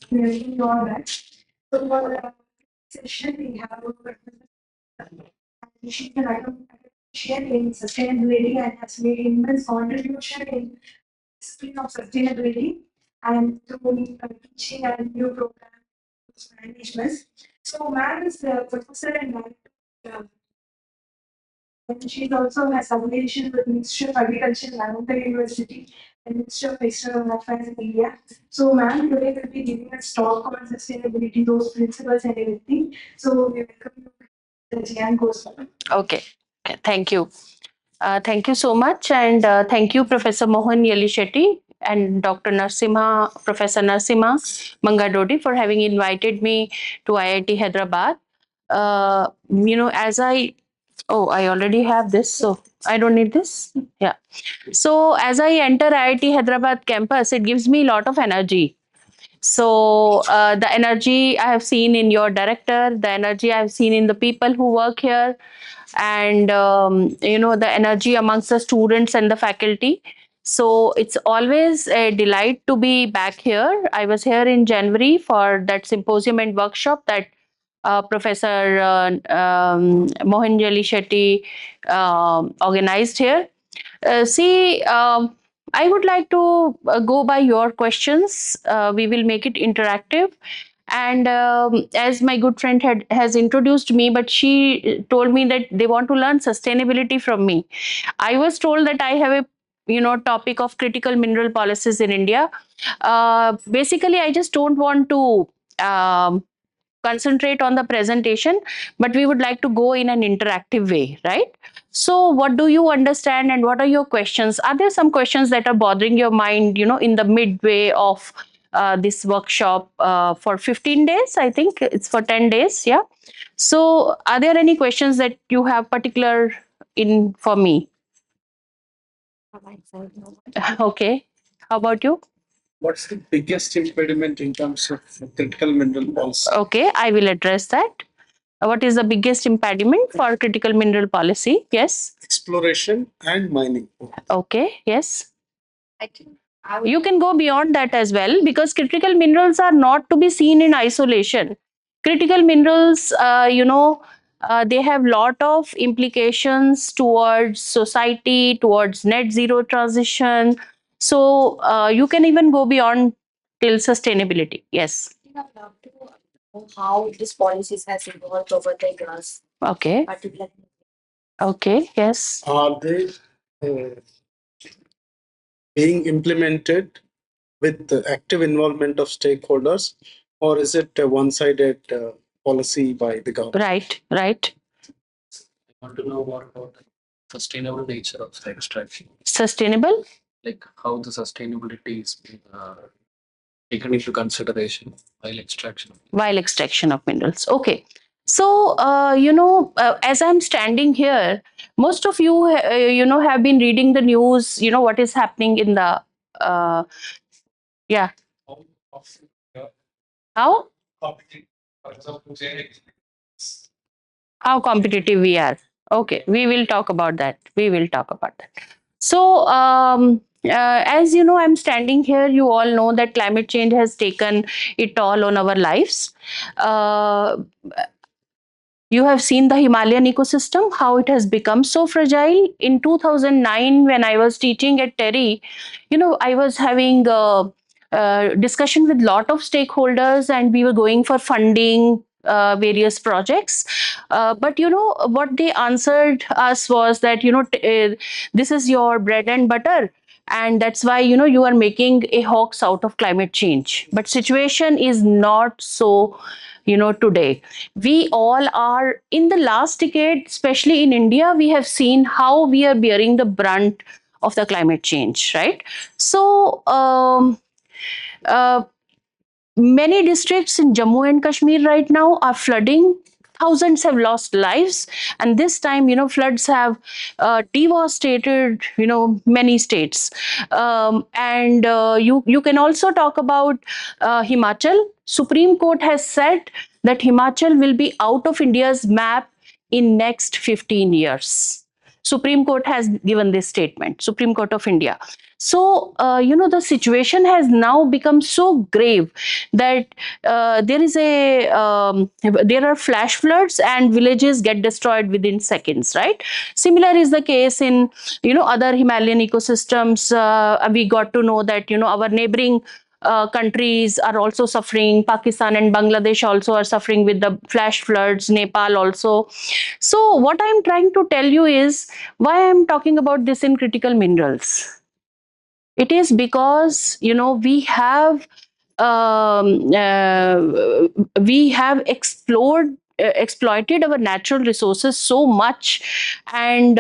Really all that. So for the session, we have she can share in sustainability and has made immense contribution in discipline of sustainability and through teaching and new program management. So ma'am is the professor and director. And she also has affiliation with Ministry of Agriculture, Lavender University, and Ministry of External Affairs in India. So, ma'am, today will be giving us talk on sustainability, those principles and everything. So, we welcome you to the GN course. Okay. Thank you. Thank you so much, and thank you, Professor Mohan Yelishetty and Dr. Narsimha, Professor Narsimha Mangadodi, for having invited me to IIT Hyderabad. As I already have this, so I don't need this. Yeah. So as I enter IIT Hyderabad campus, it gives me a lot of energy. So the energy I have seen in your director, the energy I have seen in the people who work here, and the energy amongst the students and the faculty. So it's always a delight to be back here. I was here in January for that symposium and workshop that Professor Mohanjali Shetty organized here. See, I would like to go by your questions. We will make it interactive. And as my good friend has introduced me, but she told me that they want to learn sustainability from me. I was told that I have a topic of critical mineral policies in India. Basically, I just don't want to concentrate on the presentation, but we would like to go in an interactive way, right? So what do you understand and what are your questions? Are there some questions that are bothering your mind, in the midway of this workshop for 15 days? I think it's for 10 days. Yeah. So are there any questions that you have particular in for me? Okay. How about you? What's the biggest impediment in terms of critical mineral policy? Okay, I will address that. What is the biggest impediment for critical mineral policy? Yes. Exploration and mining. Okay, yes. I think you can go beyond that as well, because critical minerals are not to be seen in isolation. Critical minerals, they have lot of implications towards society, towards net zero transition. So you can even go beyond till sustainability. Yes. I would love to know how this policies has evolved over the years. Okay. Particularly. Okay. Yes. Are they being implemented with the active involvement of stakeholders, or is it a one-sided policy by the government? Right, right. I want to know more about the sustainable nature of the extraction. Sustainable? Like how the sustainability is being taken into consideration while extraction. While extraction of minerals. Okay. So, as I'm standing here, most of you, have been reading the news, what is happening in the, yeah. How? How competitive we are. Okay, we will talk about that. We will talk about that. So, as you know, I'm standing here. You all know that climate change has taken it all on our lives. You have seen the Himalayan ecosystem, how it has become so fragile. In 2009, when I was teaching at Terry, I was having a discussion with lot of stakeholders, and we were going for funding various projects. But what they answered us was that this is your bread and butter, and that's why you are making a hawks out of climate change. But situation is not so today. We all are in the last decade, especially in India, we have seen how we are bearing the brunt of the climate change, right? So uh, many districts in Jammu and Kashmir right now are flooding. Thousands have lost lives, and this time, floods have devastated, many states. And you can also talk about Himachal. Supreme Court has said that Himachal will be out of India's map in next 15 years. Supreme Court has given this statement, Supreme Court of India. So the situation has now become so grave that there are flash floods and villages get destroyed within seconds, right? Similar is the case in other Himalayan ecosystems. We got to know that our neighboring countries are also suffering. Pakistan and Bangladesh also are suffering with the flash floods, Nepal also. So what I'm trying to tell you is why I'm talking about this in critical minerals. It is because we have exploited our natural resources so much, and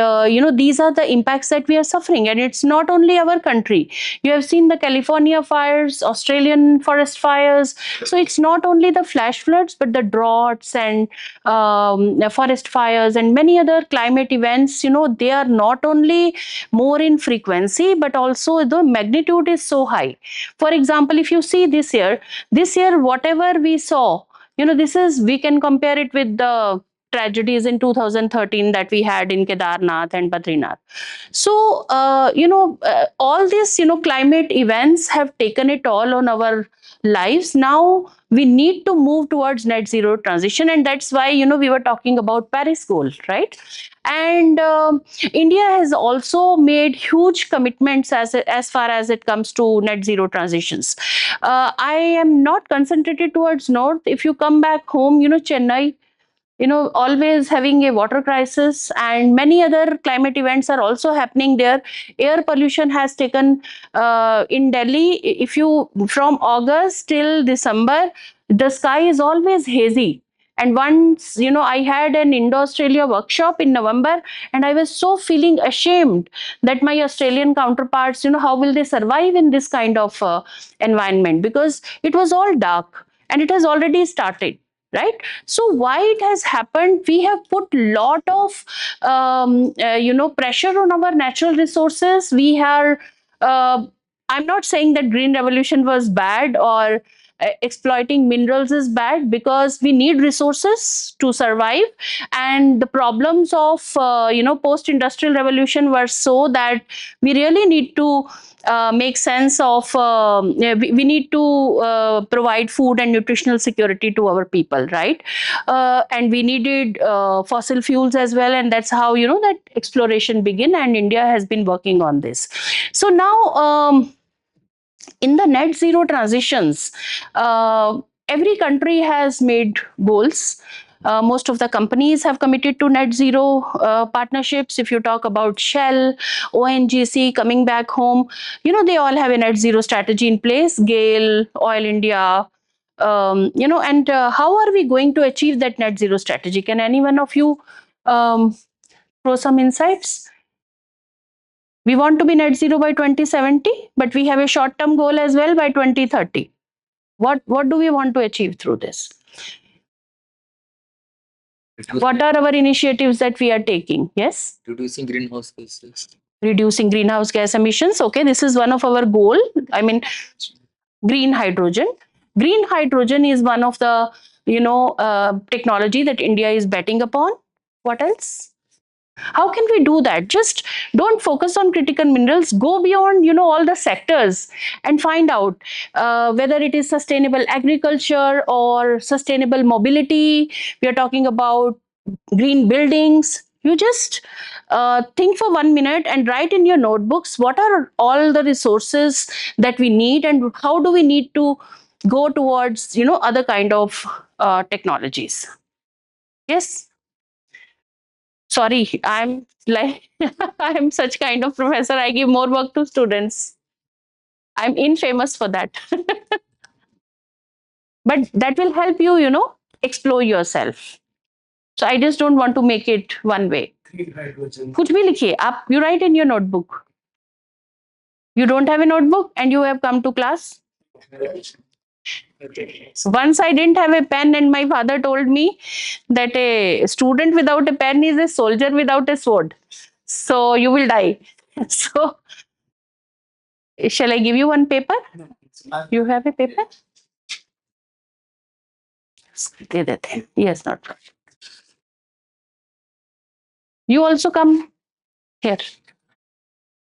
these are the impacts that we are suffering. And it's not only our country. You have seen the California fires, Australian forest fires. So it's not only the flash floods, but the droughts and forest fires and many other climate events. They are not only more in frequency, but also the magnitude is so high. For example, if you see this year whatever we saw, this is, we can compare it with the tragedies in 2013 that we had in Kedarnath and Badrinath. So all these climate events have taken it all on our lives. Now we need to move towards net zero transition, and that's why we were talking about Paris goal, right? And India has also made huge commitments as far as it comes to net zero transitions. I am not concentrated towards north. If you come back home, Chennai, always having a water crisis, and many other climate events are also happening there. Air pollution has taken in Delhi. If you, from August till December, the sky is always hazy. And once, I had an Indo-Australia workshop in November, and I was so feeling ashamed that my Australian counterparts, how will they survive in this kind of environment? Because it was all dark and it has already started, right? So why it has happened? We have put lot of pressure on our natural resources. We are I'm not saying that green revolution was bad, or exploiting minerals is bad, because we need resources to survive. And the problems of post industrial revolution were so that we really need to make sense of we need to provide food and nutritional security to our people, right? And we needed fossil fuels as well, and that's how that exploration began, and India has been working on this. So now in the net zero transitions, every country has made goals. Most of the companies have committed to net zero partnerships. If you talk about Shell, ONGC coming back home, they all have a net zero strategy in place. GAIL, Oil India, and how are we going to achieve that net zero strategy? Can any one of you throw some insights? We want to be net zero by 2070, but we have a short term goal as well by 2030. What do we want to achieve through this? What are our initiatives that we are taking? Yes? Reducing greenhouse gases. Reducing greenhouse gas emissions. Okay, this is one of our goal. I mean, green hydrogen. Green hydrogen is one of the technology that India is betting upon. What else? How can we do that? Just don't focus on critical minerals. Go beyond, all the sectors and find out whether it is sustainable agriculture or sustainable mobility. We are talking about green buildings. You just think for 1 minute and write in your notebooks what are all the resources that we need, and how do we need to go towards, other kind of technologies. Yes. Sorry, I'm like, I'm such kind of professor. I give more work to students. I'm infamous for that. But that will help you, explore yourself. So I just don't want to make it one way. कुछ भी लिखिए आप, you write in your notebook. You don't have a notebook and you have come to class. Once I didn't have a pen, and my father told me that a student without a pen is a soldier without a sword. So you will die. So shall I give you one paper? You have a paper? दे देते हैं. Yes, not. You also come. Here,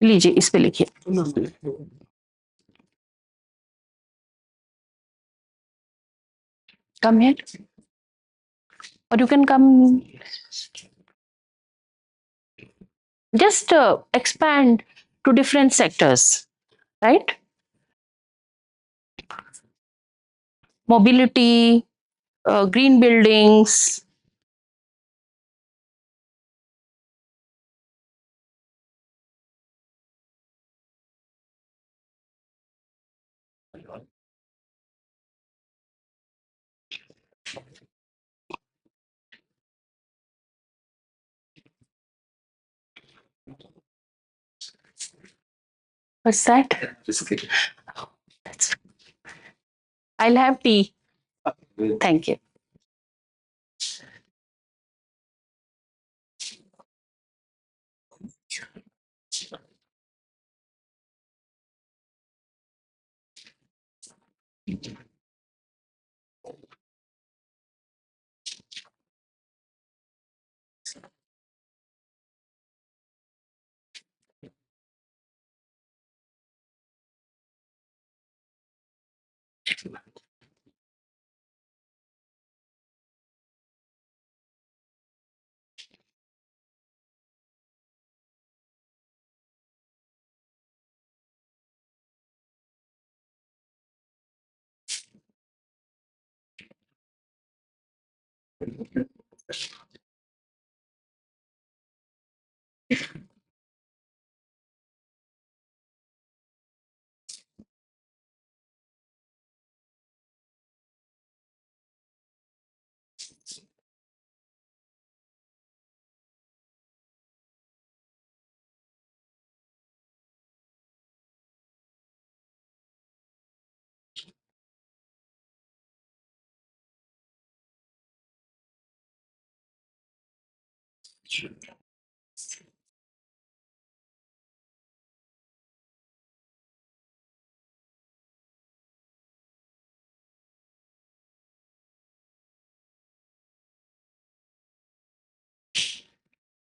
लीजिए इस पे लिखिए. Come here, or you can come. Just expand to different sectors, right? Mobility, green buildings. What's that? That's- I'll have tea. Thank you.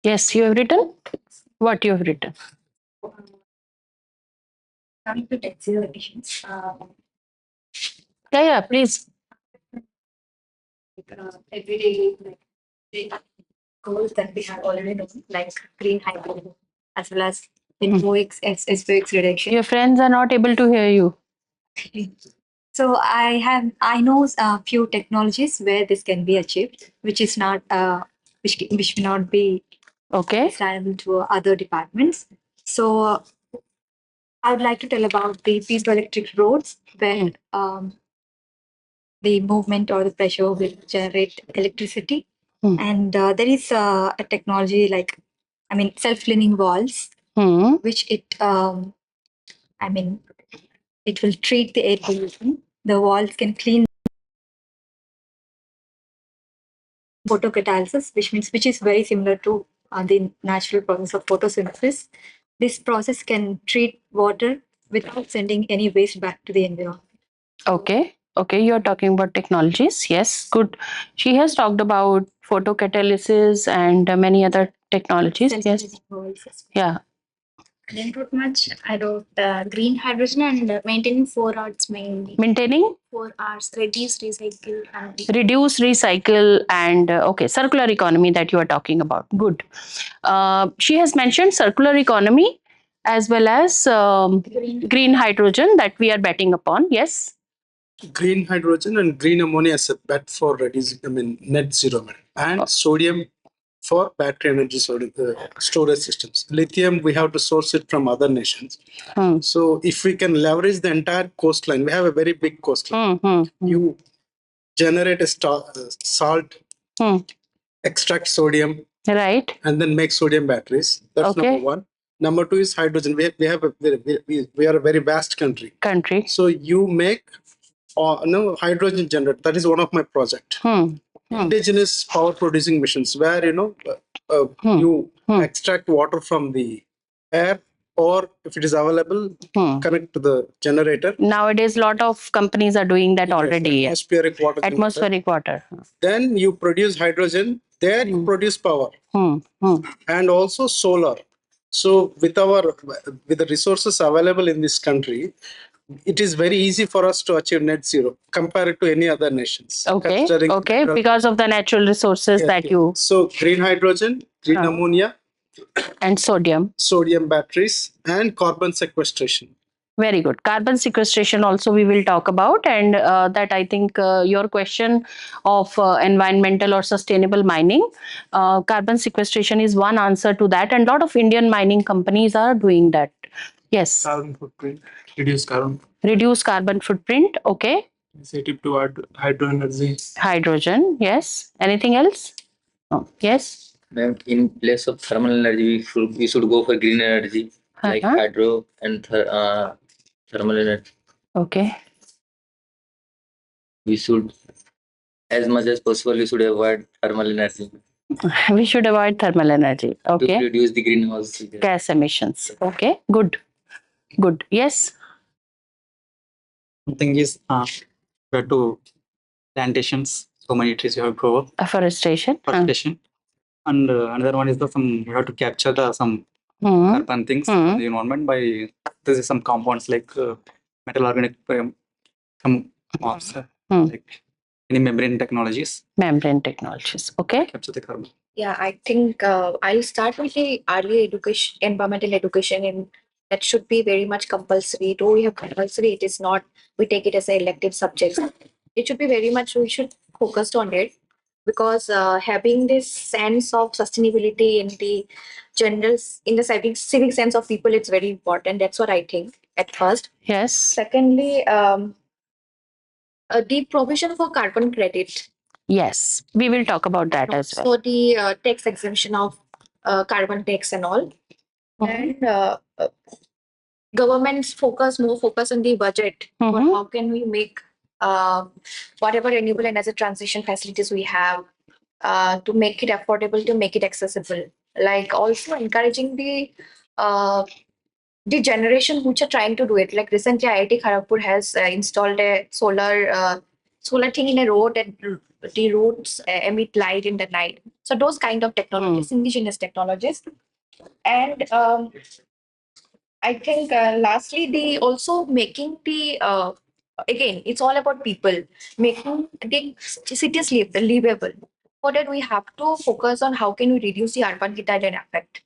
Yes, you have written? What you have written? Coming to net zero emissions, Yeah, please. everyday like the goals that we have already known, like green hydrogen, as well as NOx, SPX reduction. Your friends are not able to hear you. So I know a few technologies where this can be achieved, which is not which may not be Okay. understandable to other departments. So I would like to tell about the piezoelectric roads where the movement or the pressure will generate electricity. And there is a technology like, I mean, self-cleaning walls, which I mean, it will treat the air pollution. The walls can clean photocatalysis, which is very similar to the natural process of photosynthesis. This process can treat water without sending any waste back to the environment. Okay. Okay, you're talking about technologies. Yes, good. She has talked about photocatalysis and many other technologies. Yes. Self-cleaning walls. Yeah. I didn't wrote much. I wrote green hydrogen and maintaining 4 hours mainly. Maintaining 4 hours, reduce, recycle, and reduce, recycle, and okay, circular economy that you are talking about. Good. She has mentioned circular economy as well as green hydrogen that we are betting upon. Yes. Green hydrogen and green ammonia as a bet for reducing, net zero, and sodium for battery energy storage systems. Lithium, we have to source it from other nations. So if we can leverage the entire coastline, we have a very big coastline. You generate a salt, extract sodium, right, and then make sodium batteries. That's Okay. number one. Number two is hydrogen. We are a very vast country. So you make no hydrogen generator. That is one of my project. Indigenous power producing missions where you extract water from the air, or if it is available, connect to the generator. Nowadays, lot of companies are doing that Yes, already. atmospheric water. generator. Atmospheric water. Then you produce hydrogen. There you produce power, and also solar. So with the resources available in this country, it is very easy for us to achieve net zero compared to any other nations. Okay. Considering Okay. Because of the natural resources Yes, that yes. you So green hydrogen, green Uh. ammonia, and sodium. sodium batteries, and carbon sequestration. Very good. Carbon sequestration also we will talk about, and that I think your question of environmental or sustainable mining, carbon sequestration is one answer to that, and a lot of Indian mining companies are doing that. Yes. Carbon footprint, Reduce carbon footprint. Okay. initiative toward hydro energy. Hydrogen. Yes. Anything else? Oh, yes. Ma'am, in place of thermal energy, we should go for green energy like Uh-huh. hydro and thermal energy. Okay. We should, as much as possible, we should avoid thermal energy We should avoid thermal energy. to Okay. reduce the greenhouse gas. Gas emissions. Okay. Good. Good. Yes. Something is we have to plantations. So many trees you have to grow up. Afforestation. Forestation. And another one is the some you have to capture the some Hmm. carbon things in the environment by this is some compounds like metal organic some moss, like any membrane technologies Membrane technologies. Okay. capture the carbon. Yeah, I think I'll start with the early education, environmental education, and that should be very much compulsory. Though we have compulsory, it is not. We take it as an elective subject. It should be very much. We should focus on it because having this sense of sustainability in the in the civic sense of people, it's very important. That's what I think at first. Yes. Secondly, the provision for carbon credit. Yes. We will talk about that as well. So the tax exemption of carbon tax and all, and government's more focus on the budget for Mhm. how can we make whatever renewable energy transition facilities we have to make it affordable, to make it accessible. Like also encouraging the generation which are trying to do it. Like recently, IIT Kharagpur has installed a solar thing in a road, and the roads emit light in the night. So those kind of technologies, indigenous technologies, and I think lastly, the also making the again, it's all about people making the cities livable. For that, we have to focus on how can we reduce the urban heat island effect.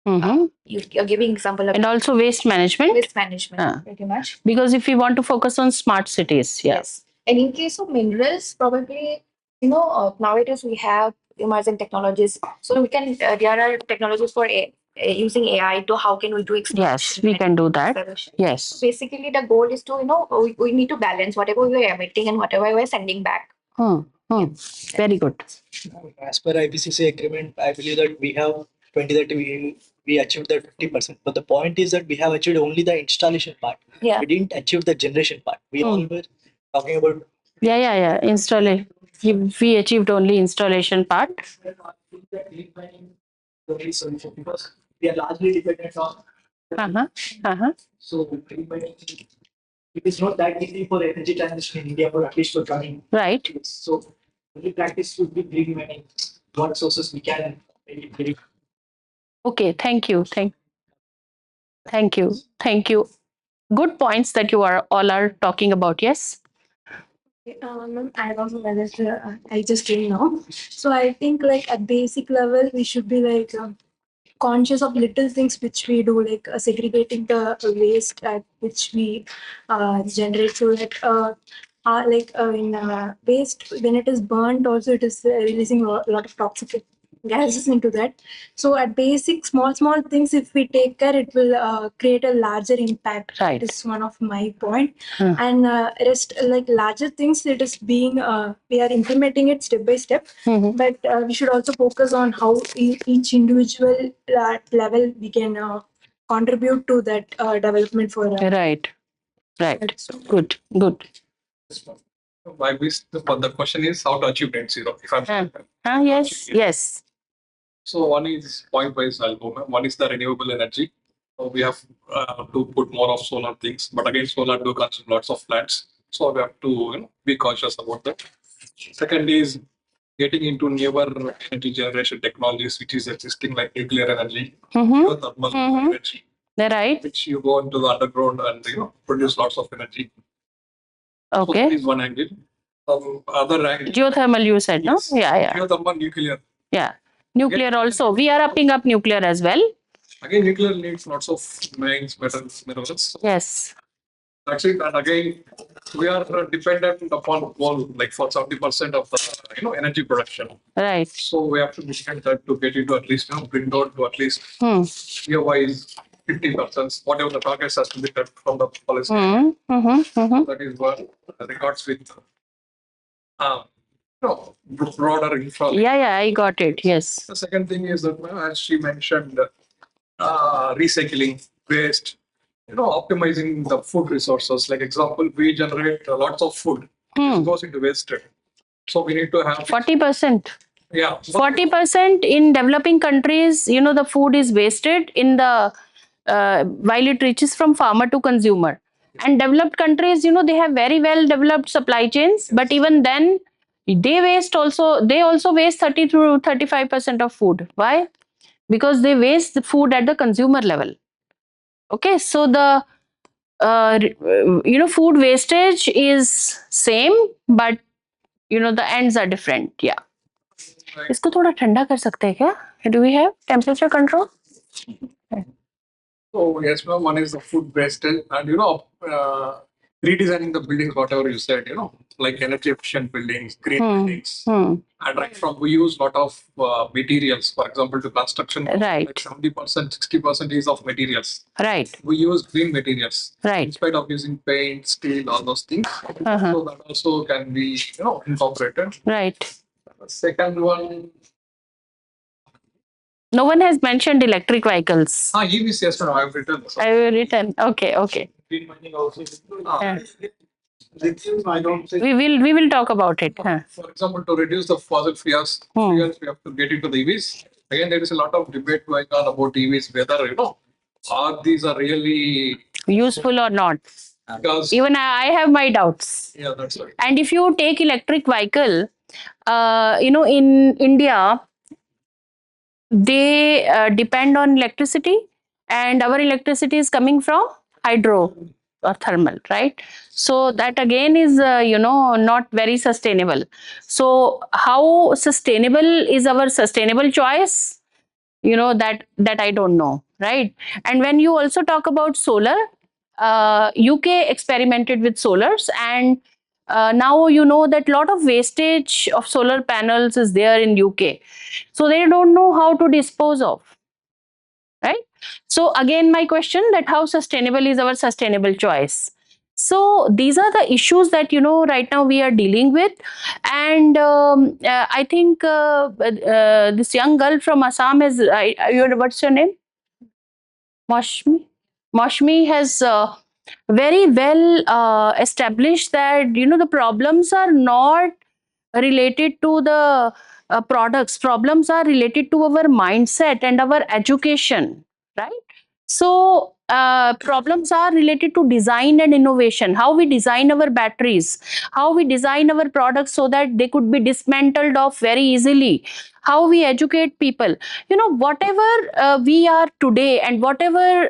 Mhm. You're giving example of And also waste management. waste management, Ah. pretty much. Because if we want to focus on smart cities, yeah. Yes. And in case of minerals, probably, nowadays we have emerging technologies. So we can, there are technologies for using AI to how can we do Yes, we can do that. exploration. Yes. Basically, the goal is to, we need to balance whatever we are emitting and whatever we are sending back. Very good. As per IPCC agreement, I believe that we have 2030 we achieved that 50%. But the point is that we have achieved only the installation part. Yeah. We didn't achieve the generation part. We all were talking about Yeah. Installation. We achieved only installation part. the solution because we are largely dependent on. So green mining, it is not that easy for energy transition in India, for at least for coming. Right. So only practice should be green mining. What sources we can very. Okay. Thank you. Thank you. Good points that you are all are talking about. Yes. Ma'am, I also managed. I just came now, so I think like at basic level we should be like conscious of little things which we do, like segregating the waste at which we generate, so that in waste when it is burnt, also it is releasing a lot of toxic gases into that. So at basic small things, if we take care, it will create a larger impact. Right. This is one of my point. And rest like larger things, it is being we are implementing it step by step. But we should also focus on how each individual level we can contribute to that development for Right. Good. Why we but the question is how to achieve net zero. If I'm Yes. So one is point wise I'll go. One is the renewable energy. So we have to put more of solar things, but again solar do consume lots of plants. So we have to be cautious about that. Second is getting into newer energy generation technologies, which is existing like nuclear energy, Mm-hmm. geothermal energy, Right. which you go into the underground and produce lots of energy. So Okay. that is one angle. Other angle. Geothermal, you said, Yes. no? Yeah. Geothermal, nuclear. Yeah. Nuclear also. We are upping up nuclear as well. Again, nuclear needs lots of mines, metals, minerals. Yes. That's it. And again, we are dependent upon coal, like for 70% of the energy production. Right. So we have to look at that to get into at least bring down to at least year-wise 50%. Whatever the targets has to be cut from the policy. That is what regards with broader infra. Yeah, I got it. Yes. The second thing is that, as she mentioned, recycling waste, optimizing the food resources. Like example, we generate lots of food, which goes into waste. So we need to have 40%. Yeah. 40% in developing countries, the food is wasted in the while it reaches from farmer to consumer. And developed countries, they have very well developed supply chains, but even then they also waste 30 to 35% of food. Why? Because they waste the food at the consumer level. Okay, so the food wastage is same, but the ends are different. Yeah. इसको थोड़ा ठंडा कर सकते हैं क्या? Do we have temperature control? So yes, ma'am, one is the food wastage and redesigning the buildings, whatever you said, like energy efficient buildings, green buildings. And right from we use a lot of materials, for example, to construction, right. Like 70%, 60% is of materials. Right. We use green materials. Right. In spite of using paint, steel, all those things. So that also can be, incorporated. Right. The second one. No one has mentioned electric vehicles. EVs, yes, no, I've written. I've written. Okay. Green mining also. I don't think. We will talk about it. For example, to reduce the fossil fuels, we have to get into the EVs. Again, there is a lot of debate going on about EVs, whether these are really useful or not. Because even I have my doubts. Yeah, that's right. And if you take electric vehicle, in India, they depend on electricity, and our electricity is coming from hydro or thermal, right? So that again is not very sustainable. So how sustainable is our sustainable choice? That I don't know, right? And when you also talk about solar, UK experimented with solars, and now that lot of wastage of solar panels is there in UK. So they don't know how to dispose of, right? So again, my question that how sustainable is our sustainable choice? So these are the issues that right now we are dealing with, and I think this young girl from Assam is. What's your name? Mashmi. Mashmi has very well established that the problems are not related to the products. Problems are related to our mindset and our education, right? So problems are related to design and innovation, how we design our batteries, how we design our products so that they could be dismantled off very easily, how we educate people. Whatever we are today and whatever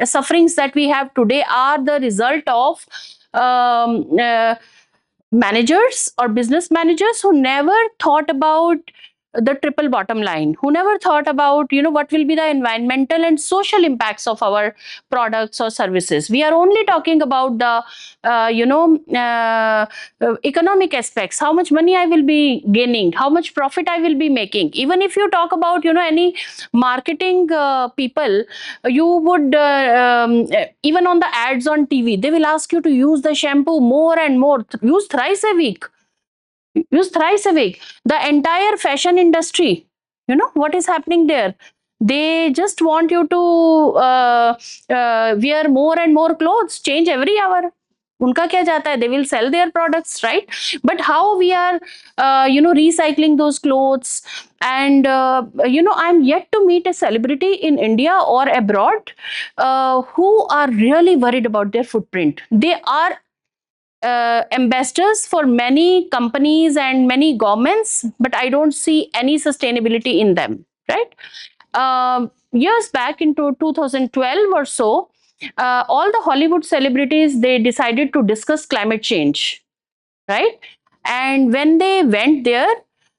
sufferings that we have today are the result of managers or business managers who never thought about the triple bottom line, who never thought about what will be the environmental and social impacts of our products or services. We are only talking about the economic aspects, how much money I will be gaining, how much profit I will be making. Even if you talk about any marketing people, you would even on the ads on TV, they will ask you to use the shampoo more and more, use thrice a week. Use thrice a week. The entire fashion industry, what is happening there? They just want you to wear more and more clothes, change every hour. Unka kya jata hai? They will sell their products, right? But how we are, recycling those clothes, and I'm yet to meet a celebrity in India or abroad who are really worried about their footprint. They are ambassadors for many companies and many governments, but I don't see any sustainability in them, right? Years back into 2012 or so, all the Hollywood celebrities, they decided to discuss climate change, right? And when they went there,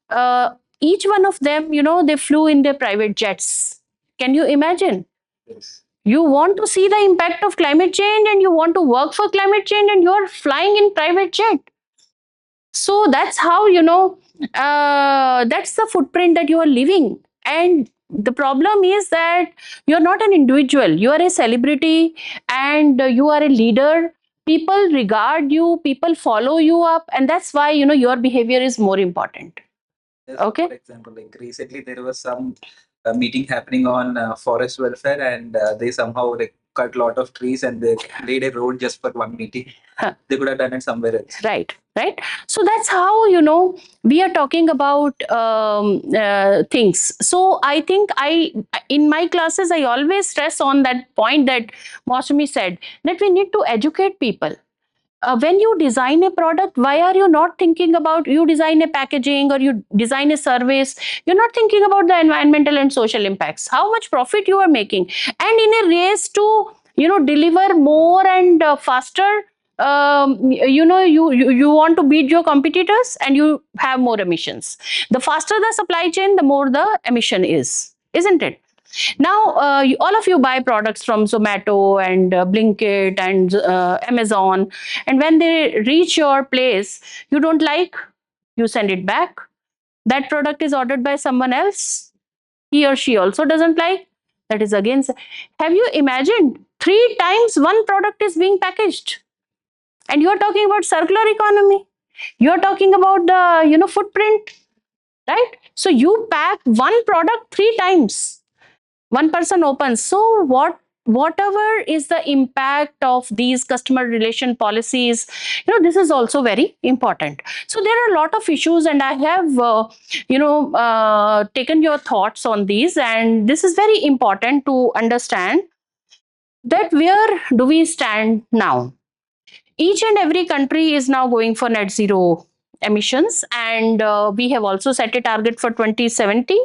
uh, each one of them, they flew in their private jets. Can you imagine? Yes. You want to see the impact of climate change and you want to work for climate change and you're flying in private jet. So that's how, that's the footprint that you are leaving. And the problem is that you're not an individual, you are a celebrity and you are a leader. People regard you, people follow you up, and that's why, your behavior is more important. Yes, Okay. For example, like recently there was some meeting happening on forest welfare, and they somehow like cut a lot of trees and they laid a road just for one meeting. Huh. They could have done it somewhere else. Right. So that's how, we are talking about things. So I think in my classes, I always stress on that point that Mosami said, that we need to educate people. When you design a product, why are you not thinking about, you design a packaging or you design a service, you're not thinking about the environmental and social impacts, how much profit you are making. And in a race to, deliver more and faster, you want to beat your competitors and you have more emissions. The faster the supply chain, the more the emission is, isn't it? Now, all of you buy products from Zomato and Blinkit and Amazon, and when they reach your place, you don't like, you send it back. That product is ordered by someone else. He or she also doesn't like. That is against. Have you imagined 3 times one product is being packaged? And you are talking about circular economy. You are talking about the footprint, right? So you pack one product 3 times. One person opens. So whatever is the impact of these customer relation policies, this is also very important. So there are a lot of issues, and I have taken your thoughts on these, and this is very important to understand that where do we stand now. Each and every country is now going for net zero emissions, and we have also set a target for 2070,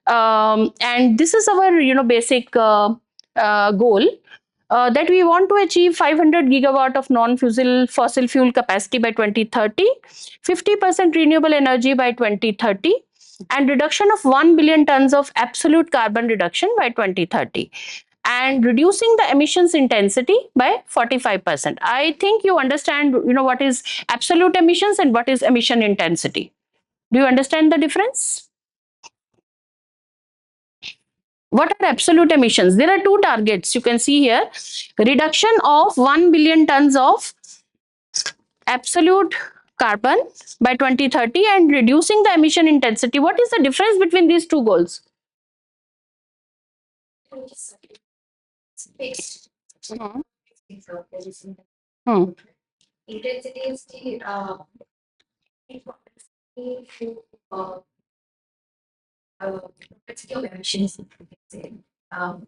and this is our basic goal, that we want to achieve 500 gigawatt of fossil fuel capacity by 2030, 50% renewable energy by 2030, and reduction of 1 billion tons of absolute carbon reduction by 2030, and reducing the emissions intensity by 45%. I think you understand, what is absolute emissions and what is emission intensity. Do you understand the difference? What are absolute emissions? There are two targets you can see here. Reduction of 1 billion tons of absolute carbon by 2030 and reducing the emission intensity. What is the difference between these two goals? Fixed. Hmm. Intensity is the uh, intensity of emissions. Um,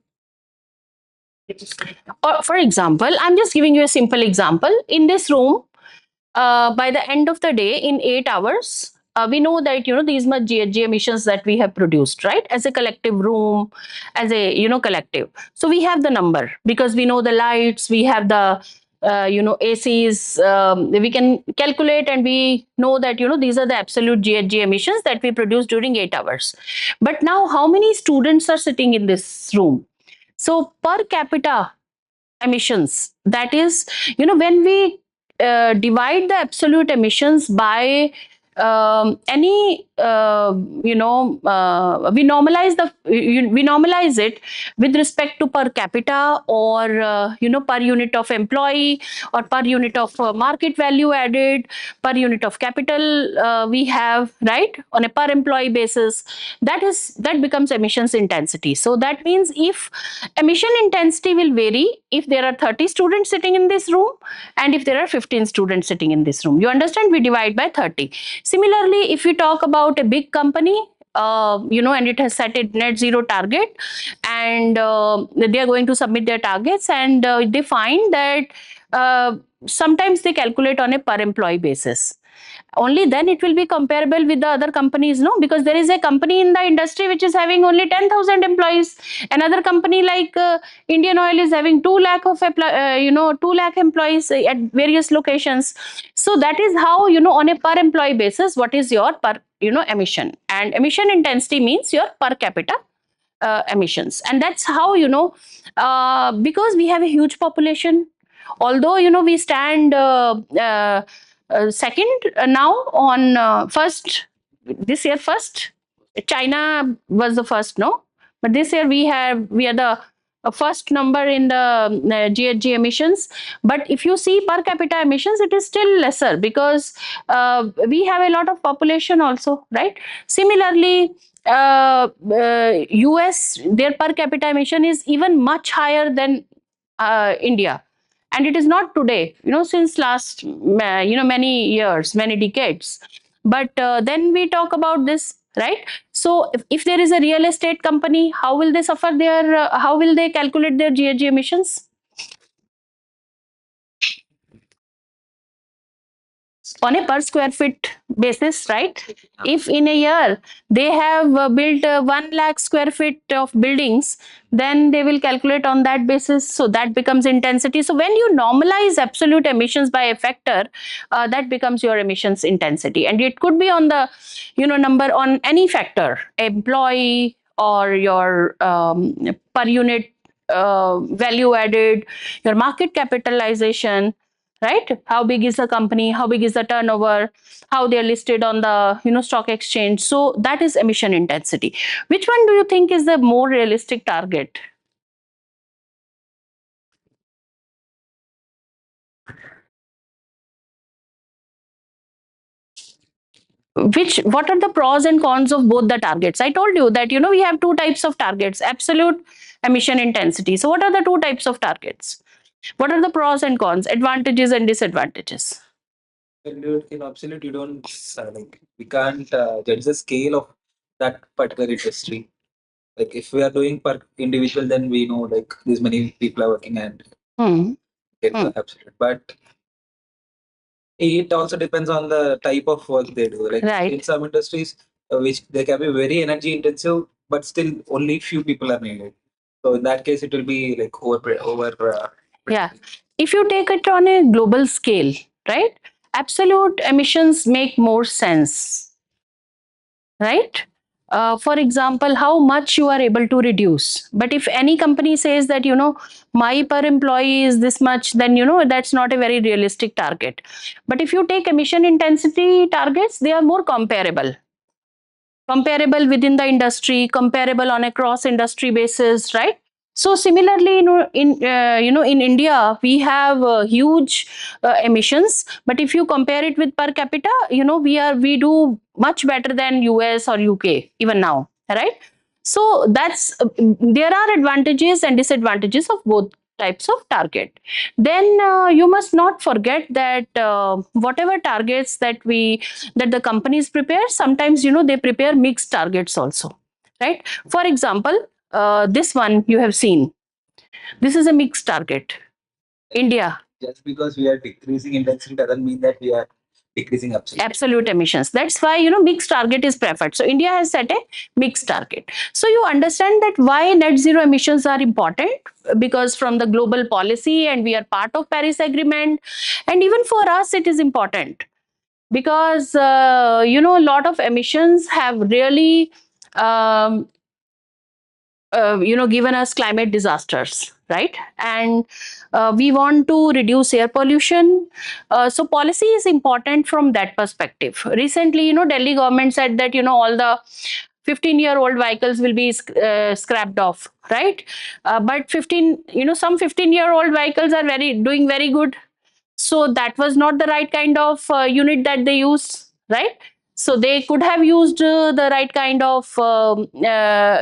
Or, for example, I'm just giving you a simple example. In this room, by the end of the day, in 8 hours, we know that these much GHG emissions that we have produced, right? As a collective room, as a collective. So we have the number because we know the lights, we have the ACs. We can calculate and we know that these are the absolute GHG emissions that we produce during 8 hours. But now, how many students are sitting in this room? So per capita emissions, that is, when we divide the absolute emissions by any we normalize it with respect to per capita or per unit of employee or per unit of market value added, per unit of capital we have, right, on a per employee basis. That becomes emissions intensity. So that means if emission intensity will vary if there are 30 students sitting in this room and if there are 15 students sitting in this room. You understand? We divide by 30. Similarly, if we talk about a big company, and it has set a net zero target, and they are going to submit their targets, and they find that sometimes they calculate on a per employee basis. Only then it will be comparable with the other companies, no? Because there is a company in the industry which is having only 10,000 employees. Another company like Indian Oil is having 2 lakh of 2 lakh employees at various locations. So that is how, on a per employee basis, what is your per, emission. And emission intensity means your per capita emissions. And that's how, because we have a huge population, although, we stand second now on first, this year first, China was the first, no? But this year we are the first number in the GHG emissions. But if you see per capita emissions, it is still lesser because we have a lot of population also, right? Similarly, US, their per capita emission is even much higher than India. And it is not today, since last, many years, many decades. But then we talk about this, right? So if there is a real estate company, how will they suffer their, how will they calculate their GHG emissions? On a per square feet basis, right? If in a year they have built 1 lakh square feet of buildings, then they will calculate on that basis. So that becomes intensity. So when you normalize absolute emissions by a factor, that becomes your emissions intensity. And it could be on the, number on any factor, employee or your per unit value added, your market capitalization, right? How big is the company? How big is the turnover? How they are listed on the, stock exchange? So that is emission intensity. Which one do you think is the more realistic target? What are the pros and cons of both the targets? I told you that, we have 2 types of targets, absolute emission intensity. So what are the 2 types of targets? What are the pros and cons, advantages and disadvantages? In absolute, you don't like we can't judge the scale of that particular industry. Like if we are doing per individual, then we know like these many people are working and get the absolute. But it also depends on the type of work they do. Like Right. in some industries, which they can be very energy intensive, but still only few people are needed. So in that case, it will be like over. Yeah. If you take it on a global scale, right? Absolute emissions make more sense, right? For example, how much you are able to reduce. But if any company says that, my per employee is this much, then, that's not a very realistic target. But if you take emission intensity targets, they are more comparable within the industry, comparable on a cross industry basis, right? So similarly, in India, we have huge emissions, but if you compare it with per capita, we do much better than US or UK even now, right? So that's there are advantages and disadvantages of both types of target. Then you must not forget that whatever targets that the companies prepare, sometimes they prepare mixed targets also, right? For example, this one you have seen, this is a mixed target. India. Just because we are decreasing intensity doesn't mean that we are decreasing absolute emissions. That's why mixed target is preferred. So India has set a mixed target. So you understand that why net zero emissions are important, because from the global policy, and we are part of Paris Agreement, and even for us it is important because a lot of emissions have really given us climate disasters, right? And we want to reduce air pollution. So policy is important from that perspective. Recently, Delhi government said that, all the 15-year-old vehicles will be scrapped off, right? But some 15-year-old vehicles are doing very good. So that was not the right kind of unit that they use, right? So they could have used the right kind of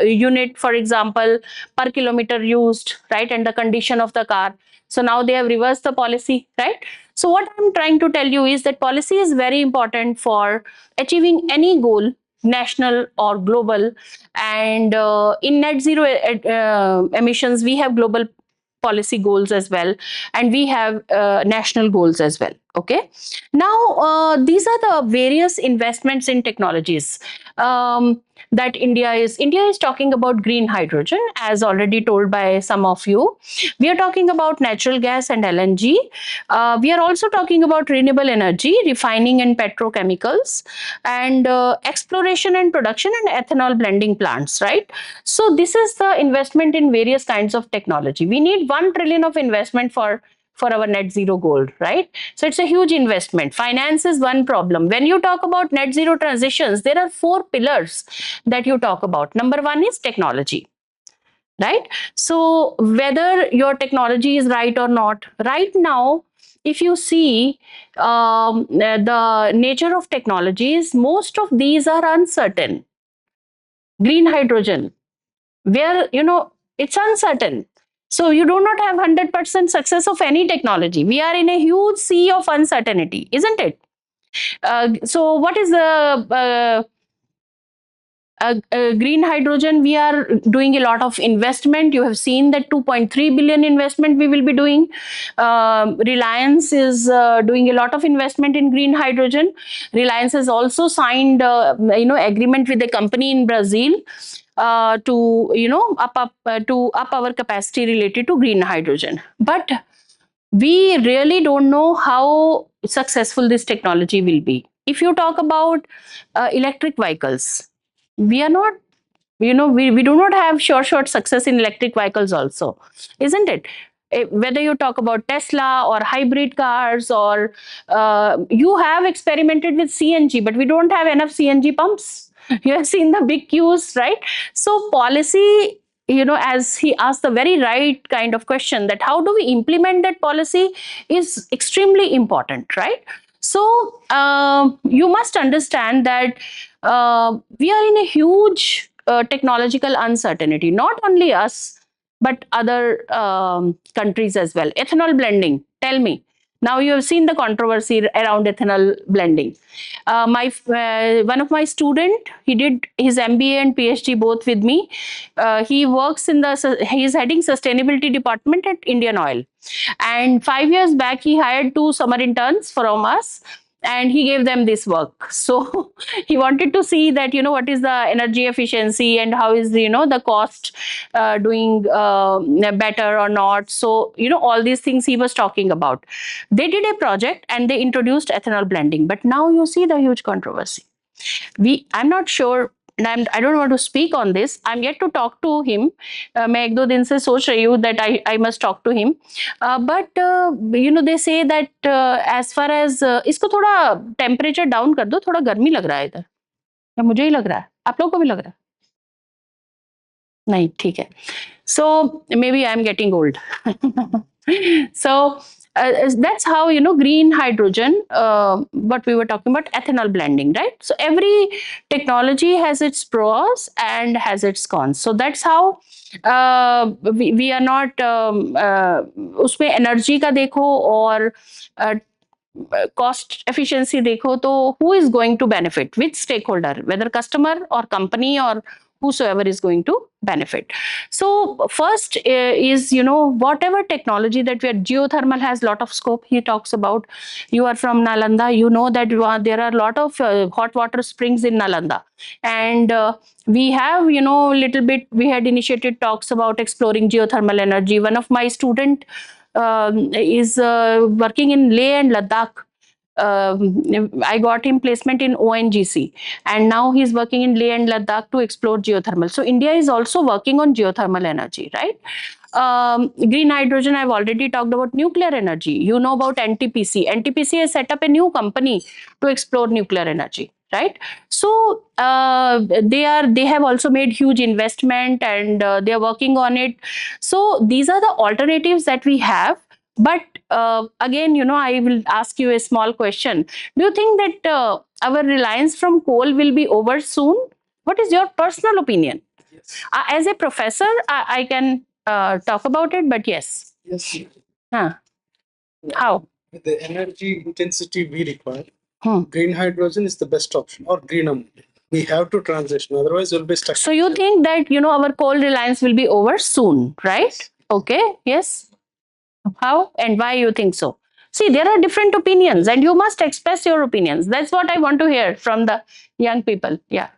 unit, for example, per kilometer used, right? And the condition of the car. So now they have reversed the policy, right? So what I'm trying to tell you is that policy is very important for achieving any goal, national or global. And in net zero emissions, we have global policy goals as well, and we have national goals as well. Okay. Now, these are the various investments in technologies that India is talking about green hydrogen, as already told by some of you. We are talking about natural gas and LNG. We are also talking about renewable energy, refining and petrochemicals, and exploration and production and ethanol blending plants, right? So this is the investment in various kinds of technology. We need 1 trillion of investment for our net zero goal, right? So it's a huge investment. Finance is one problem. When you talk about net zero transitions, there are 4 pillars that you talk about. Number 1 is technology, right? So whether your technology is right or not, right now, if you see the nature of technologies, most of these are uncertain. Green hydrogen, where it's uncertain, so you do not have 100% success of any technology. We are in a huge sea of uncertainty, isn't it? So what is the green hydrogen? We are doing a lot of investment. You have seen that 2.3 billion investment we will be doing. Reliance is doing a lot of investment in green hydrogen. Reliance has also signed agreement with a company in Brazil to up our capacity related to green hydrogen. But we really don't know how successful this technology will be. If you talk about electric vehicles, we are not, we do not have short success in electric vehicles also, isn't it? Whether you talk about Tesla or hybrid cars, or you have experimented with CNG, but we don't have enough CNG pumps. You have seen the big queues, right? So policy, as he asked the very right kind of question, that how do we implement that policy is extremely important, right? So you must understand that we are in a huge technological uncertainty, not only us, but other countries as well. Ethanol blending, tell me. Now you have seen the controversy around ethanol blending. One of my student, he did his MBA and PhD both with me. He works he is heading sustainability department at Indian Oil. And 5 years back, he hired 2 summer interns from us, and he gave them this work. So he wanted to see that, what is the energy efficiency and how is the cost doing better or not. So, all these things he was talking about. They did a project and they introduced ethanol blending. But now you see the huge controversy. I'm not sure, and I don't want to speak on this. I'm yet to talk to him. मैं एक दो दिन से सोच रही हूँ that I must talk to him. But they say that as far as इसको थोड़ा temperature down कर दो, थोड़ा गर्मी लग रहा है इधर. या मुझे ही लग रहा है? आप लोगों को भी लग रहा है? नहीं, ठीक है. So maybe I'm getting old. So that's how green hydrogen, what we were talking about, ethanol blending, right? So every technology has its pros and has its cons. So that's how we are not उसमें energy का देखो और cost efficiency देखो, तो who is going to benefit, which stakeholder, whether customer or company or whosoever is going to benefit. So first is, whatever technology that we are, geothermal has lot of scope. He talks about, you are from Nalanda, that there are a lot of hot water springs in Nalanda. And we have, little bit, we had initiated talks about exploring geothermal energy. One of my student is working in Leh and Ladakh. I got him placement in ONGC, and now he's working in Leh and Ladakh to explore geothermal. So India is also working on geothermal energy, right? Green hydrogen, I've already talked about. Nuclear energy, you know about NTPC. NTPC has set up a new company to explore nuclear energy, right? So they have also made huge investment, and they are working on it. So these are the alternatives that we have. But again, I will ask you a small question. Do you think that our reliance from coal will be over soon? What is your personal opinion? Yes. As a professor, I can talk about it, but yes. Yes. Huh. How? With the energy intensity we require, Hmm. green hydrogen is the best option, or green ammonia. We have to transition, otherwise we'll be stuck. So you think that, our coal reliance will be over soon, right? Okay, yes. How and why you think so? See, there are different opinions, and you must express your opinions. That's what I want to hear from the young people. Yeah.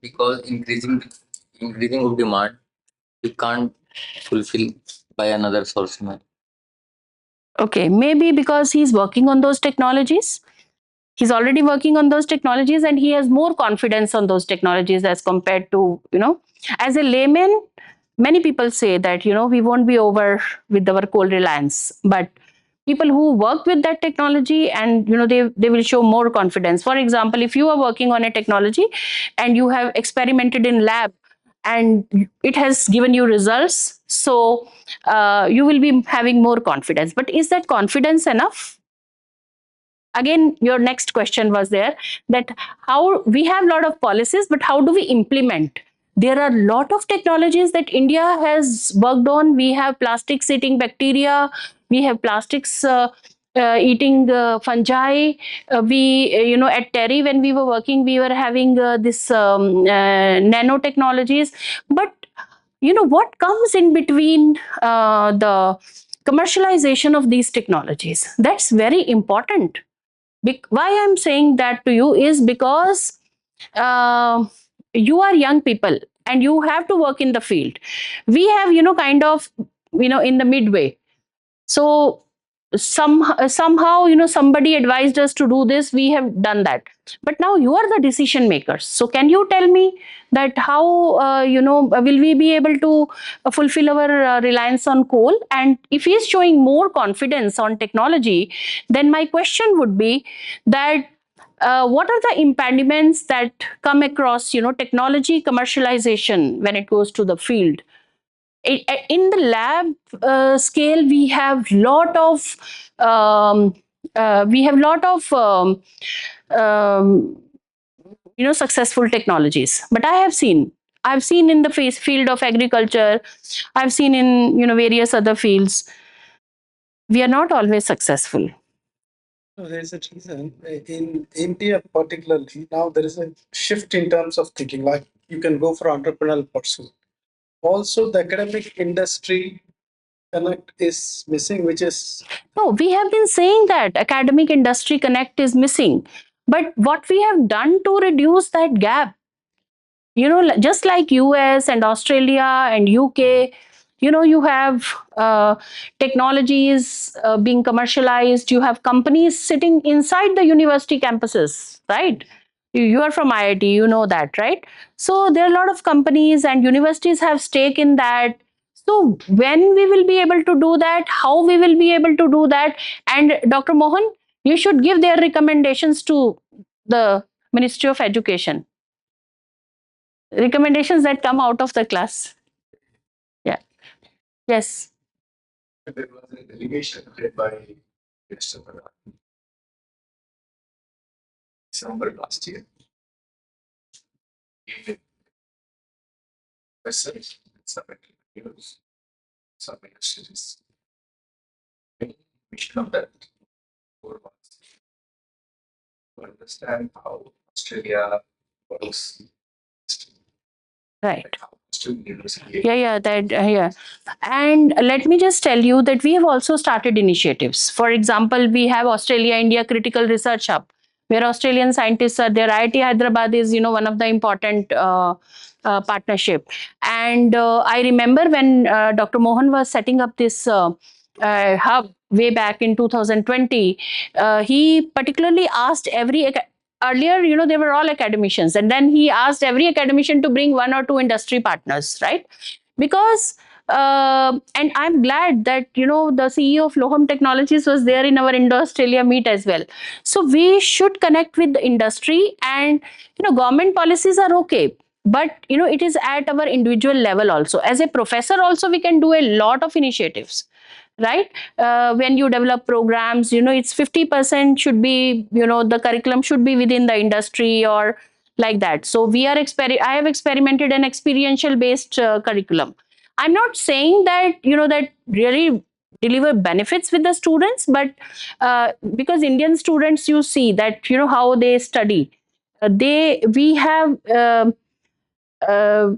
Because increasing of demand, we can't fulfill by another source. Man. Okay. Maybe because he's working on those technologies. He's already working on those technologies, and he has more confidence on those technologies as compared to, as a layman, many people say that, we won't be over with our coal reliance. But people who work with that technology, and they will show more confidence. For example, if you are working on a technology and you have experimented in lab and it has given you results, so you will be having more confidence. But is that confidence enough? Again, your next question was there, that how we have a lot of policies, but how do we implement? There are a lot of technologies that India has worked on. We have plastics eating bacteria, we have plastics eating fungi. We at Terry, when we were working, we were having this nanotechnologies. But what comes in between the commercialization of these technologies? That's very important. Why I'm saying that to you is because uh, you are young people and you have to work in the field. We have kind of in the midway. So somehow somebody advised us to do this, we have done that. But now you are the decision makers. So can you tell me that how will we be able to fulfill our reliance on coal? And if he is showing more confidence on technology, then my question would be that what are the impediments that come across technology commercialization when it goes to the field? In the lab scale, we have lot of um, successful technologies. But I've seen in the field of agriculture, I've seen in various other fields, we are not always successful. So there's a reason in India, particularly now, there is a shift in terms of thinking. Like you can go for entrepreneurial pursuit. Also, the academic industry connect is missing, which is No, we have been saying that academic industry connect is missing. But what we have done to reduce that gap, just like US and Australia and UK, you have technologies being commercialized. You have companies sitting inside the university campuses, right? You are from IIT, you know that, right? So there are a lot of companies and universities have stake in that. So when we will be able to do that, how we will be able to do that? And Dr. Mohan, you should give their recommendations to the Ministry of Education, recommendations that come out of the class. Yeah. Yes. There was a delegation led by Mr. Pradhan, December last year. Even professors, some academics, some universities. We should come that for once to understand how Australia works. Right. How Australian university. Yeah. And let me just tell you that we have also started initiatives. For example, we have Australia India Critical Research Hub, where Australian scientists are there. IIT Hyderabad is one of the important partnership. And I remember when Dr. Mohan was setting up this hub way back in 2020, he particularly asked earlier, they were all academicians, and then he asked every academician to bring one or two industry partners, right? Because and I'm glad that the CEO of Loham Technologies was there in our Indo-Australia meet as well. So we should connect with the industry, and government policies are okay, but it is at our individual level also. As a professor also, we can do a lot of initiatives, right? When you develop programs, it's 50% should be, the curriculum should be within the industry or like that. So I have experimented an experiential based curriculum. I'm not saying that that really deliver benefits with the students, but because Indian students, you see that how they study, they we have uh,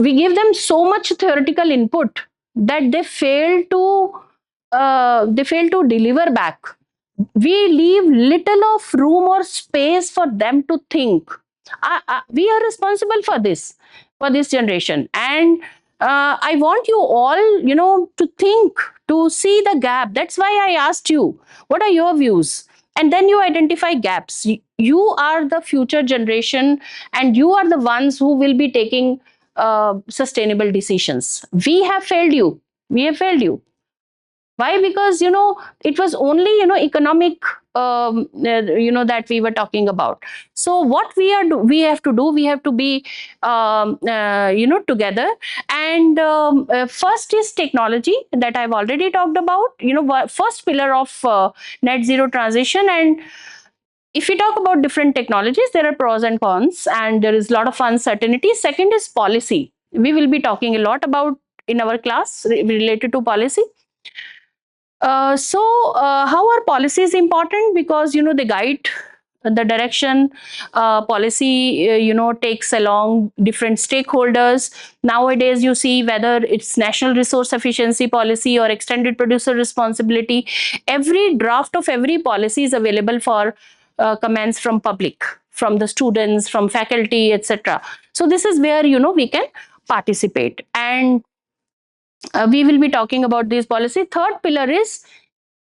we give them so much theoretical input, that they fail to deliver back. We leave little of room or space for them to think. We are responsible for this generation, and I want you all, to think, to see the gap. That's why I asked you, what are your views? And then you identify gaps. You are the future generation, and you are the ones who will be taking sustainable decisions. We have failed you. Why? Because it was only economic, that we were talking about. So what we have to do, we have to be together. And first is technology, that I've already talked about. First pillar of net zero transition. And if we talk about different technologies, there are pros and cons, and there is a lot of uncertainty. Second is policy. We will be talking a lot about in our class related to policy. How are policies important? Because they guide the direction. Policy takes along different stakeholders. Nowadays you see, whether it's national resource efficiency policy or extended producer responsibility, every draft of every policy is available for comments from public, from the students, from faculty, etc. So this is where we can participate. And we will be talking about this policy. Third pillar is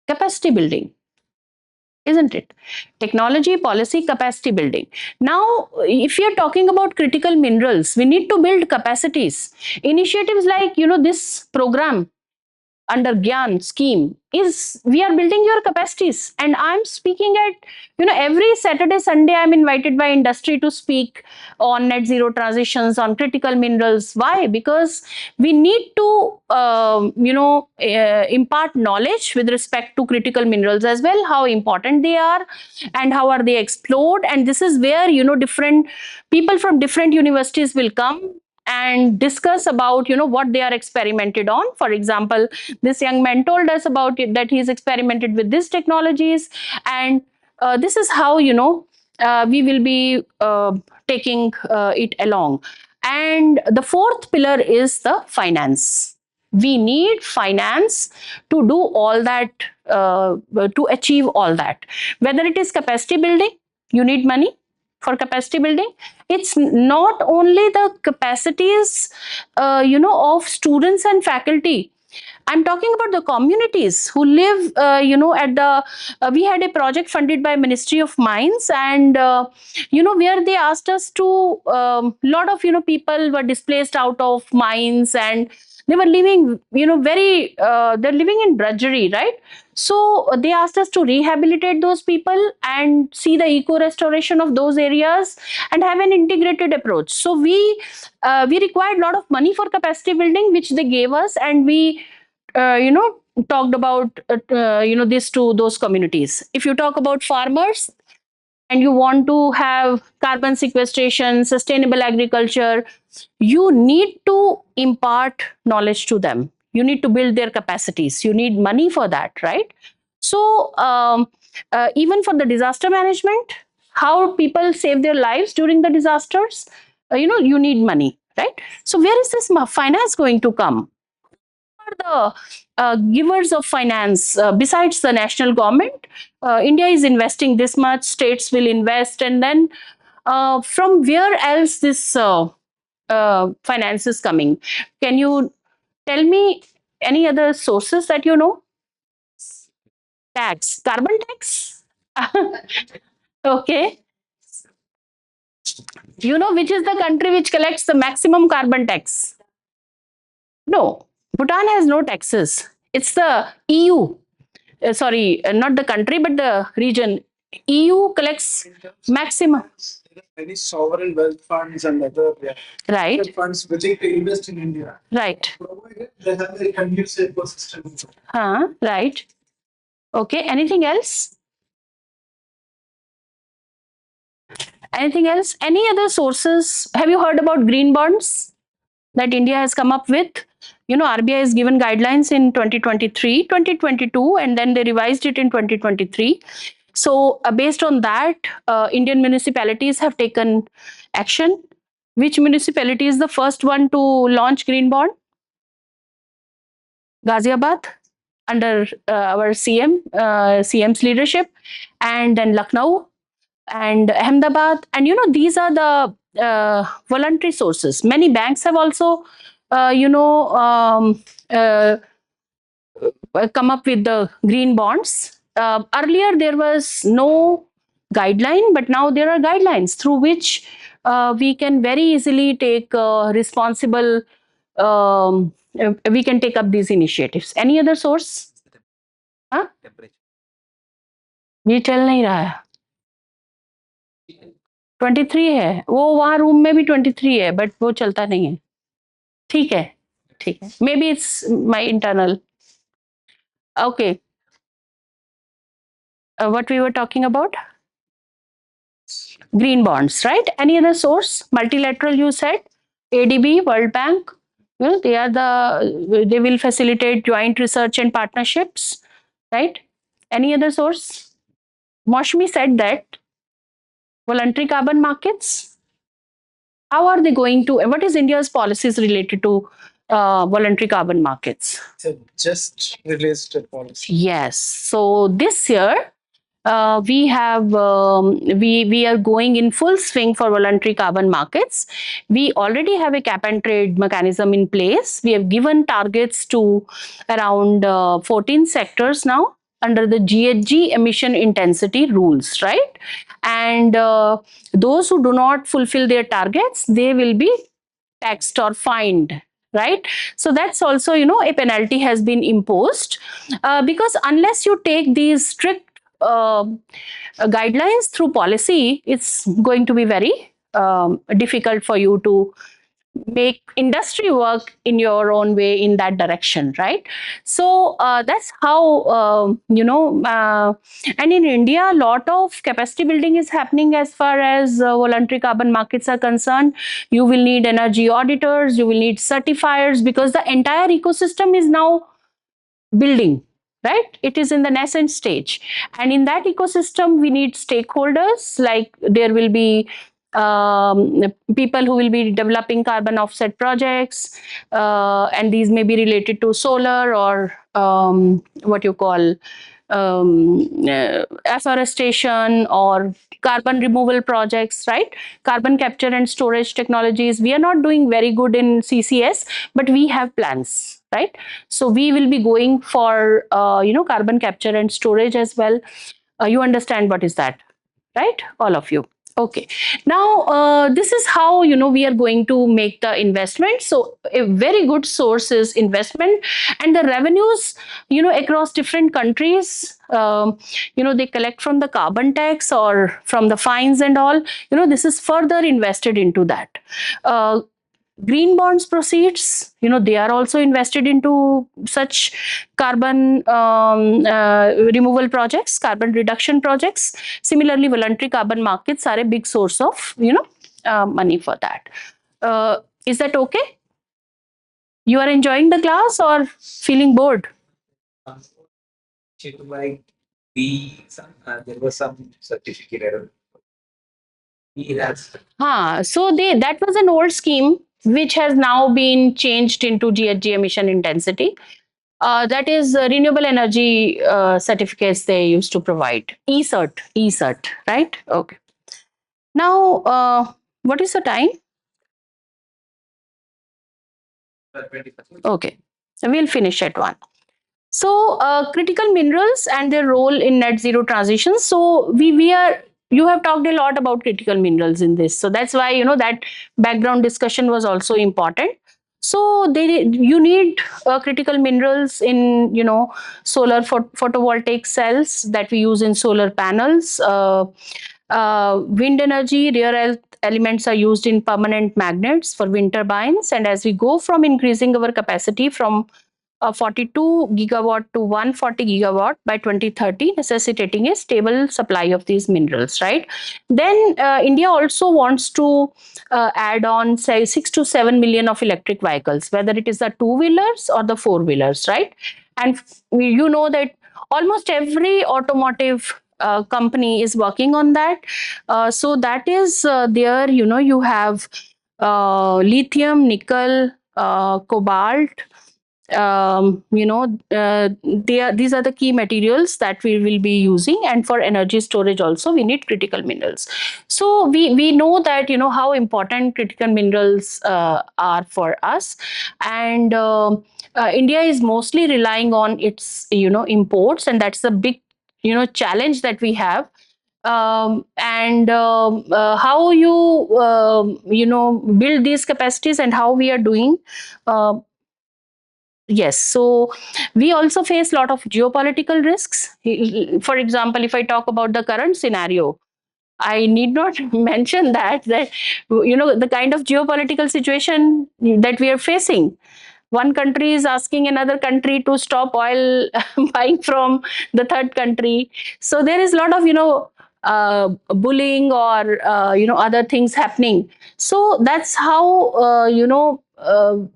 capacity building, isn't it? Technology, policy, capacity building. Now, if you're talking about critical minerals, we need to build capacities. Initiatives like, this program under Gyan scheme is, we are building your capacities. And I'm speaking at, every Saturday, Sunday, I'm invited by industry to speak on net zero transitions, on critical minerals. Why? Because we need to, impart knowledge with respect to critical minerals as well, how important they are and how are they explored. And this is where, different people from different universities will come and discuss about what they are experimented on. For example, this young man told us about it, that he's experimented with these technologies, and this is how we will be taking it along. And the fourth pillar is the finance. We need finance to do all that, to achieve all that. Whether it is capacity building, you need money for capacity building. It's not only the capacities of students and faculty. I'm talking about the communities who live, at the. We had a project funded by Ministry of Mines, and where they asked us to. Lot of people were displaced out of mines, and they were living, very. They're living in drudgery, right? So they asked us to rehabilitate those people and see the eco restoration of those areas and have an integrated approach. So we required a lot of money for capacity building, which they gave us, and we talked about this to those communities. If you talk about farmers and you want to have carbon sequestration, sustainable agriculture, you need to impart knowledge to them. You need to build their capacities. You need money for that, right? So even for the disaster management, how people save their lives during the disasters, you need money, right? So where is this finance going to come? The givers of finance besides the national government? India is investing this much, states will invest, and then from where else this finance is coming? Can you tell me any other sources that you know? Tax, carbon tax. Okay. Do you know which is the country which collects the maximum carbon tax? No, Bhutan has no taxes. It's the EU. Sorry, not the country, but the region. EU collects maximum. Many sovereign wealth funds and other Right. funds willing to invest in India. Right. Provided they have a conducive ecosystem. Right. Okay. Anything else? Anything else? Any other sources? Have you heard about green bonds that India has come up with? RBI has given guidelines in 2023, 2022, and then they revised it in 2023. So based on that, Indian municipalities have taken action. Which municipality is the first one to launch green bond? Ghaziabad under our CM's leadership, and then Lucknow and Ahmedabad. And these are the voluntary sources. Many banks have also, uh, come up with the green bonds. Earlier, there was no guideline, but now there are guidelines through which we can very easily take responsible. We can take up these initiatives. Any other source? हाँ? Temperature. ये चल नहीं रहा है. 23 है, वो वहाँ room में भी 23 है, बट वो चलता नहीं है. ठीक है, ठीक है. May be it's my internal. Okay, what we were talking about? Green bonds, right? Any other source? Multilateral, you said? ADB, World Bank. They will facilitate joint research and partnerships, right? Any other source? Moshmi said that voluntary carbon markets. How are they going to? What is India's policies related to voluntary carbon markets? So just released a policy. Yes. So this year, we are going in full swing for voluntary carbon markets. We already have a cap and trade mechanism in place. We have given targets to around 14 sectors now under the GHG emission intensity rules, right? And those who do not fulfill their targets, they will be taxed or fined, right? So that's also, a penalty has been imposed, because unless you take these strict guidelines through policy, it's going to be very difficult for you to make industry work in your own way in that direction, right? So that's how, and in India, a lot of capacity building is happening as far as voluntary carbon markets are concerned. You will need energy auditors, you will need certifiers, because the entire ecosystem is now building, right? It is in the nascent stage. And in that ecosystem, we need stakeholders, like there will be people who will be developing carbon offset projects, and these may be related to solar or what you call afforestation or carbon removal projects, right? Carbon capture and storage technologies. We are not doing very good in CCS, but we have plans, right? So we will be going for carbon capture and storage as well. You understand what is that, right? All of you. Okay. Now, this is how, we are going to make the investment. So a very good source is investment, and the revenues, across different countries, they collect from the carbon tax or from the fines and all, this is further invested into that. Green bonds proceeds, they are also invested into such carbon removal projects, carbon reduction projects. Similarly, voluntary carbon markets are a big source of, money for that. Is that okay? You are enjoying the class or feeling bored? Like there was some certificate error. Yes. So that was an old scheme which has now been changed into GHG emission intensity. That is renewable energy certificates they used to provide. E-cert, right? Okay. Now, what is the time? 20%. Okay, so we'll finish at 1. So, critical minerals and their role in net zero transition. So, you have talked a lot about critical minerals in this. So, that's why, that background discussion was also important. So, you need critical minerals in, solar photovoltaic cells that we use in solar panels. Wind energy, rare earth elements are used in permanent magnets for wind turbines. And as we go from increasing our capacity from 42 gigawatt to 140 gigawatt by 2030, necessitating a stable supply of these minerals, right? Then India also wants to add on, say, 6 to 7 million of electric vehicles, whether it is the two-wheelers or the four-wheelers, right? And you know that almost every automotive company is working on that. So that is there, you have lithium, nickel, cobalt, these are the key materials that we will be using, and for energy storage also we need critical minerals. So we know that how important critical minerals are for us, and India is mostly relying on its imports, and that's a big challenge that we have. And how build these capacities and how we are doing. uh, Yes, so we also face a lot of geopolitical risks. For example, if I talk about the current scenario, I need not mention that the kind of geopolitical situation that we are facing. One country is asking another country to stop oil buying from the third country. So there is a lot of bullying or other things happening. So that's how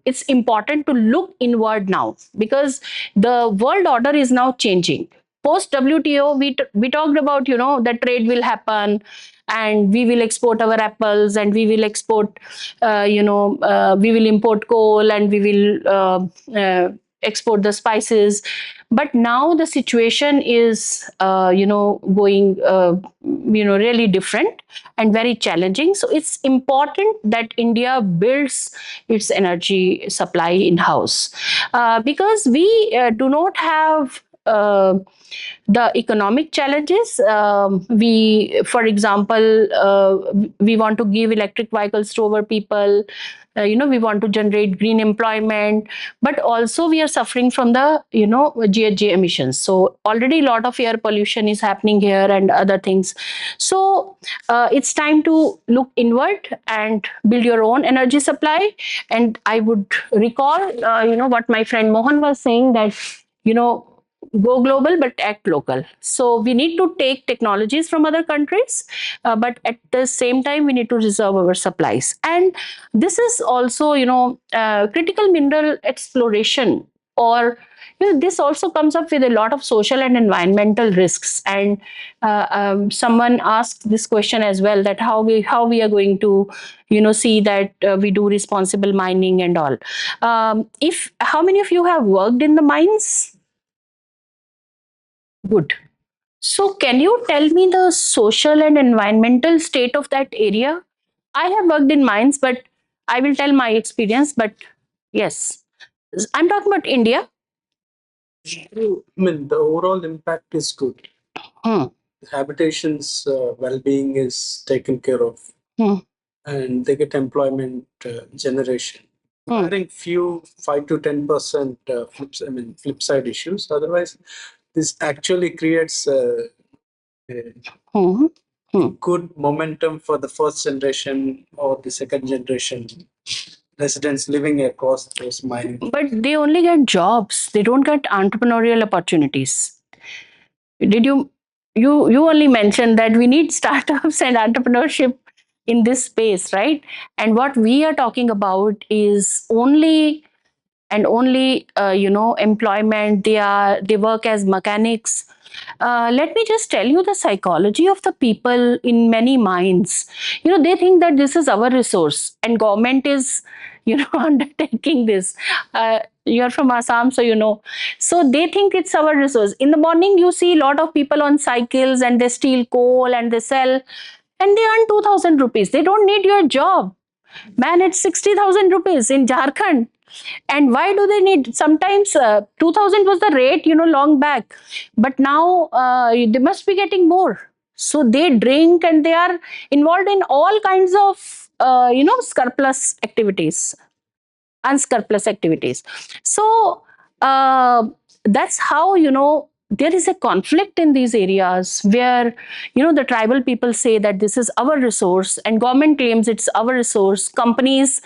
it's important to look inward now, because the world order is now changing. Post WTO, we talked about that trade will happen, and we will export our apples, and we will export we will import coal, and we will export the spices. But now the situation is going really different and very challenging. So it's important that India builds its energy supply in house, because we do not have the economic challenges. For example, we want to give electric vehicles to our people. We want to generate green employment, but also we are suffering from the GHG emissions. So already a lot of air pollution is happening here and other things. So it's time to look inward and build your own energy supply. And I would recall, what my friend Mohan was saying, that you know go global but act local. So we need to take technologies from other countries, but at the same time we need to reserve our supplies. And this is also critical mineral exploration, or this also comes up with a lot of social and environmental risks. And someone asked this question as well, that how we are going to see that we do responsible mining and all. If How many of you have worked in the mines? Good. So, can you tell me the social and environmental state of that area? I have worked in mines, but I will tell my experience. But yes, I'm talking about India. I mean, the overall impact is good. Hmm. Habitation's well-being is taken care of, Hmm. and they get employment generation. Barring few 5 to 10% flip side issues. Otherwise, this actually creates a Hmm. Hmm. good momentum for the first generation or the second generation residents living across those mining. But they only get jobs. They don't get entrepreneurial opportunities. Did you only mentioned that we need startups and entrepreneurship in this space, right? And what we are talking about is only and only employment. They work as mechanics. Let me just tell you the psychology of the people in many mines. They think that this is our resource, and government is undertaking this. You're from Assam, so so they think it's our resource. In the morning you see a lot of people on cycles, and they steal coal and they sell, and they earn 2,000 rupees. They don't need your job. Man, it's 60,000 rupees in Jharkhand. And why do they need? Sometimes 2,000 was the rate, long back. But now they must be getting more. So they drink, and they are involved in all kinds of, scurplus activities, unscrupulous activities. So that's how there is a conflict in these areas, where the tribal people say that this is our resource, and government claims it's our resource. Companies,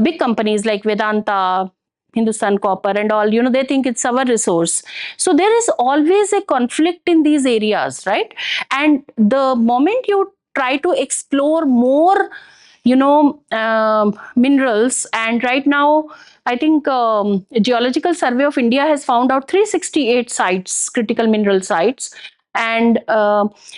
big companies like Vedanta, Hindustan Copper and all, they think it's our resource. So there is always a conflict in these areas, right? And the moment you try to explore more minerals, and right now I think Geological Survey of India has found out 368 sites, critical mineral sites. And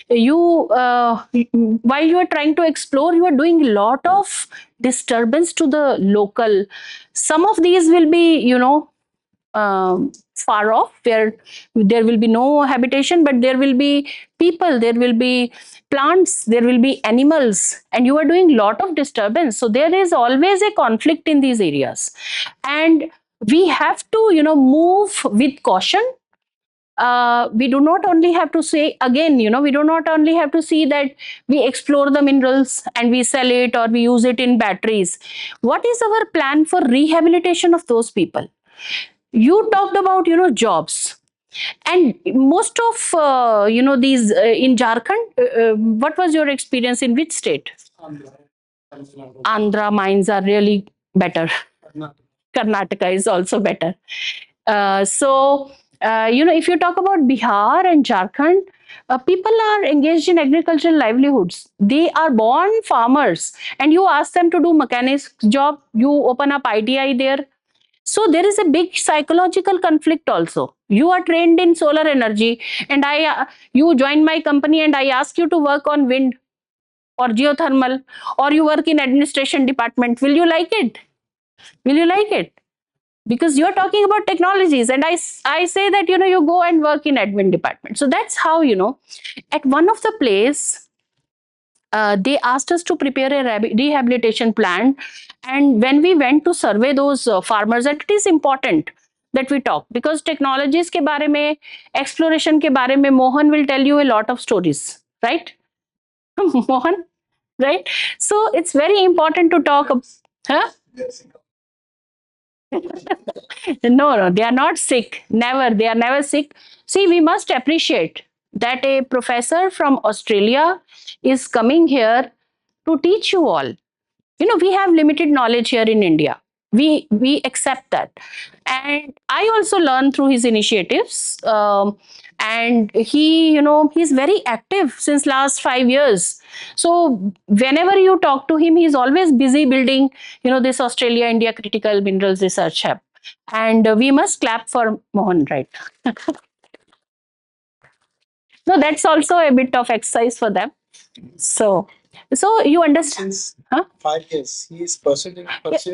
you while you are trying to explore, you are doing a lot of disturbance to the local. Some of these will be far off, where there will be no habitation, but there will be people, there will be plants, there will be animals, and you are doing lot of disturbance. So there is always a conflict in these areas, and we have to, move with caution. We do not only have to say, again, we do not only have to see that we explore the minerals and we sell it or we use it in batteries. What is our plan for rehabilitation of those people? You talked about, jobs, and most of, these in Jharkhand. What was your experience in which state? Andhra mines are really better. Karnataka is also better. If you talk about Bihar and Jharkhand, people are engaged in agricultural livelihoods. They are born farmers, and you ask them to do mechanics job. You open up ITI there. So there is a big psychological conflict also. You are trained in solar energy, and you join my company, and I ask you to work on wind or geothermal, or you work in administration department. Will you like it? Will you like it? Because you're talking about technologies, and I say that, you go and work in admin department. So that's how, at one of the place, they asked us to prepare a rehabilitation plan. And when we went to survey those farmers, and it is important that we talk, because technologies ke bare mein, exploration ke bare mein, Mohan will tell you a lot of stories, right? Mohan, right? So it's very important to talk. Huh? No, they are not sick. Never. They are never sick. See, we must appreciate that a professor from Australia is coming here to teach you all. We have limited knowledge here in India. We accept that, and I also learn through his initiatives. And he's very active since last 5 years. So whenever you talk to him, he's always busy building, this Australia India Critical Minerals Research Hub, and we must clap for Mohan, right? No, that's also a bit of exercise for them. So you understand? Since Huh? 5 years, he is pursuing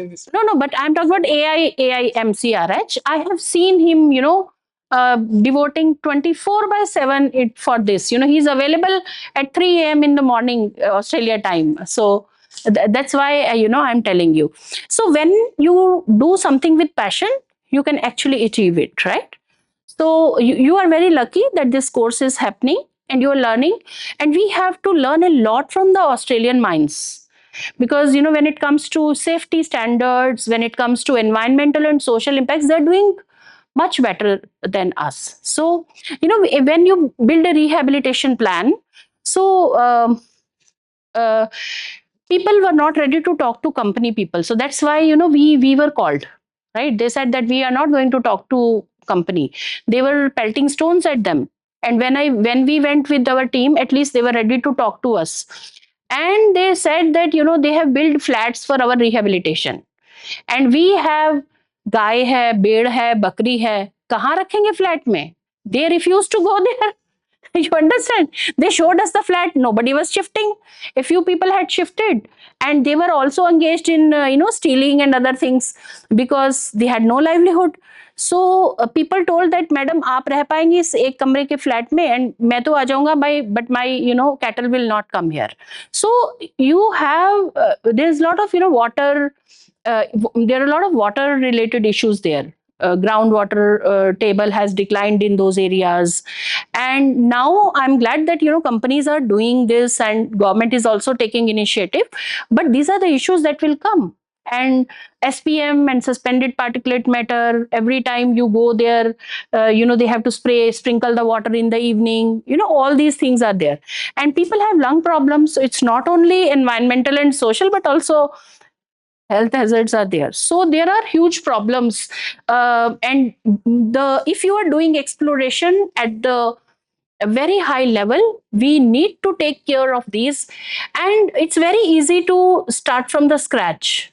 this. No, but I'm talking about AI MCRH. I have seen him, devoting 24/7 for this. He's available at 3 a.m. in the morning, Australia time. So that's why, I'm telling you. So when you do something with passion, you can actually achieve it, right? So you are very lucky that this course is happening and you are learning. And we have to learn a lot from the Australian mines, because when it comes to safety standards, when it comes to environmental and social impacts, they're doing much better than us. So when you build a rehabilitation plan, so uh, people were not ready to talk to company people. So that's why we were called, right? They said that we are not going to talk to company. They were pelting stones at them. And when we went with our team, at least they were ready to talk to us. And they said that they have built flats for our rehabilitation, and we have गाय है, भेड़ है, बकरी है, कहाँ रखेंगे flat में? They refused to go there. You understand? They showed us the flat. Nobody was shifting. A few people had shifted, and they were also engaged in stealing and other things, because they had no livelihood. So people told that, madam, आप रह पाएंगी इस एक कमरे के flat में, and मैं तो आ जाऊंगा, but my cattle will not come here. So you have there's a lot of water. There are a lot of water related issues there. Groundwater table has declined in those areas, and now I'm glad that companies are doing this and government is also taking initiative. But these are the issues that will come. And SPM and suspended particulate matter, every time you go there, they have to sprinkle the water in the evening. All these things are there, and people have lung problems. So it's not only environmental and social, but also health hazards are there. So there are huge problems. And if you are doing exploration at the a very high level, we need to take care of these. And it's very easy to start from the scratch,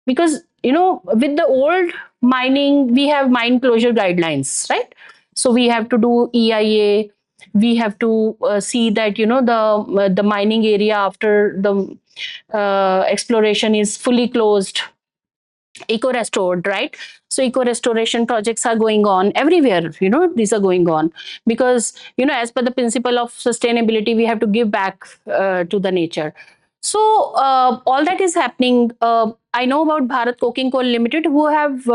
because with the old mining, we have mine closure guidelines, right? So we have to do EIA. We have to see that the mining area after the exploration is fully closed. eco-restored, right? So eco-restoration projects are going on everywhere, these are going on because, as per the principle of sustainability, we have to give back to the nature. So all that is happening. I know about Bharat Coking Coal Limited, who have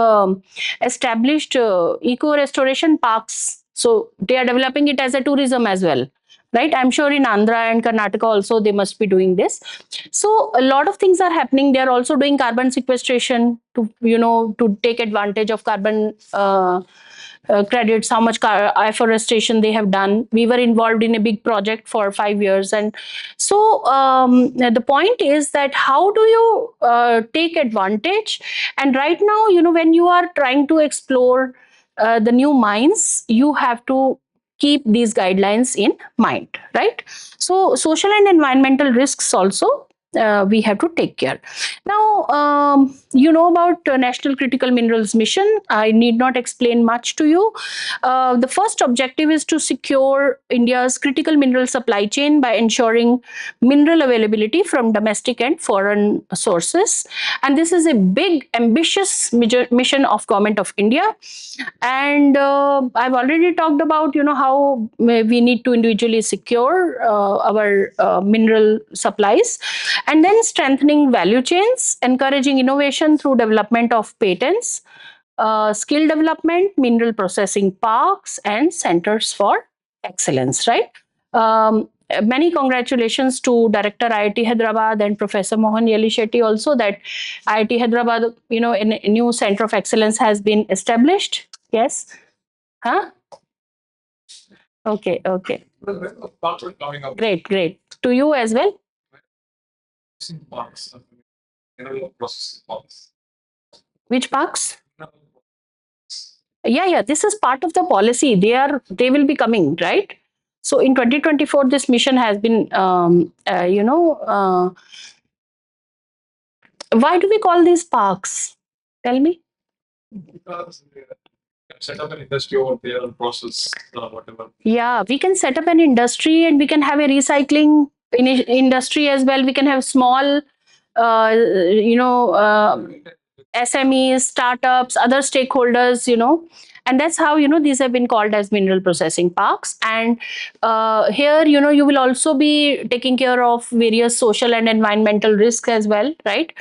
established eco-restoration parks. So they are developing it as a tourism as well, right? I'm sure in Andhra and Karnataka also they must be doing this. So a lot of things are happening. They are also doing carbon sequestration to, to take advantage of carbon credits, how much afforestation they have done. We were involved in a big project for 5 years. And so the point is that how do you take advantage? And right now, when you are trying to explore the new mines, you have to keep these guidelines in mind, right? So social and environmental risks also we have to take care. Now, you know about National Critical Minerals Mission. I need not explain much to you. The first objective is to secure India's critical mineral supply chain by ensuring mineral availability from domestic and foreign sources. And this is a big, ambitious mission of Government of India. And I've already talked about, how we need to individually secure our mineral supplies, and then strengthening value chains, encouraging innovation through development of patents, skill development, mineral processing parks, and centers for excellence, right? Many congratulations to Director IIT Hyderabad and Professor Mohan Yeli Shetty also, that IIT Hyderabad, a new center of excellence has been established. Yes. Huh? Okay, okay. Coming up. Great, great. To you as well. Parks, processing parks. Which parks? Yeah, this is part of the policy. They will be coming, right? So in 2024, this mission has been, why do we call these parks? Tell me. Because set up an industry over there and process whatever. Yeah, we can set up an industry and we can have a recycling industry as well. We can have small, you know, SMEs, startups, other stakeholders, and that's how, these have been called as mineral processing parks. And here, you will also be taking care of various social and environmental risks as well, right?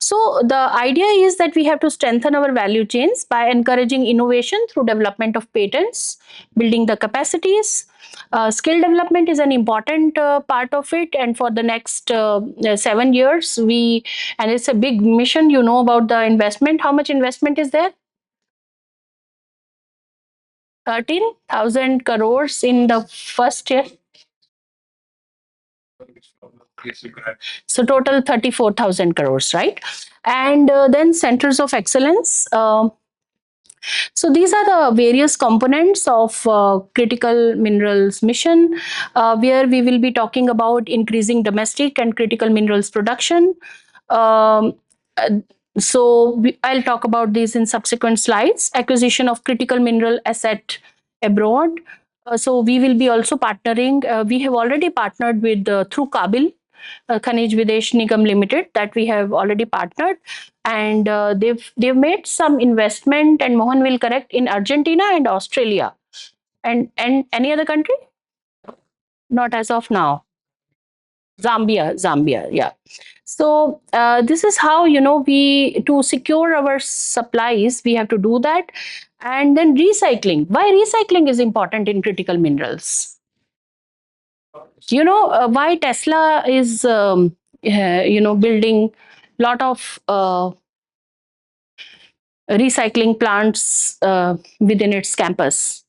So the idea is that we have to strengthen our value chains by encouraging innovation through development of patents, building the capacities. Skill development is an important part of it, and for the next 7 years, and it's a big mission. You know about the investment. How much investment is there? 13,000 crores in the first year. So total 34,000 crores, right? And then centers of excellence. So these are the various components of critical minerals mission, where we will be talking about increasing domestic and critical minerals production. Um, uh, I'll talk about these in subsequent slides. Acquisition of critical mineral asset abroad. So we will be also partnering. We have already partnered with through Kabil, Khanij Videsh Nigam Limited, that we have already partnered, and they've made some investment, and Mohan will correct, in Argentina and Australia, and any other country, not as of now. Zambia, yeah. So this is how, we, to secure our supplies, we have to do that. And then recycling. Why recycling is important in critical minerals? Why Tesla is building lot of recycling plants within its campus?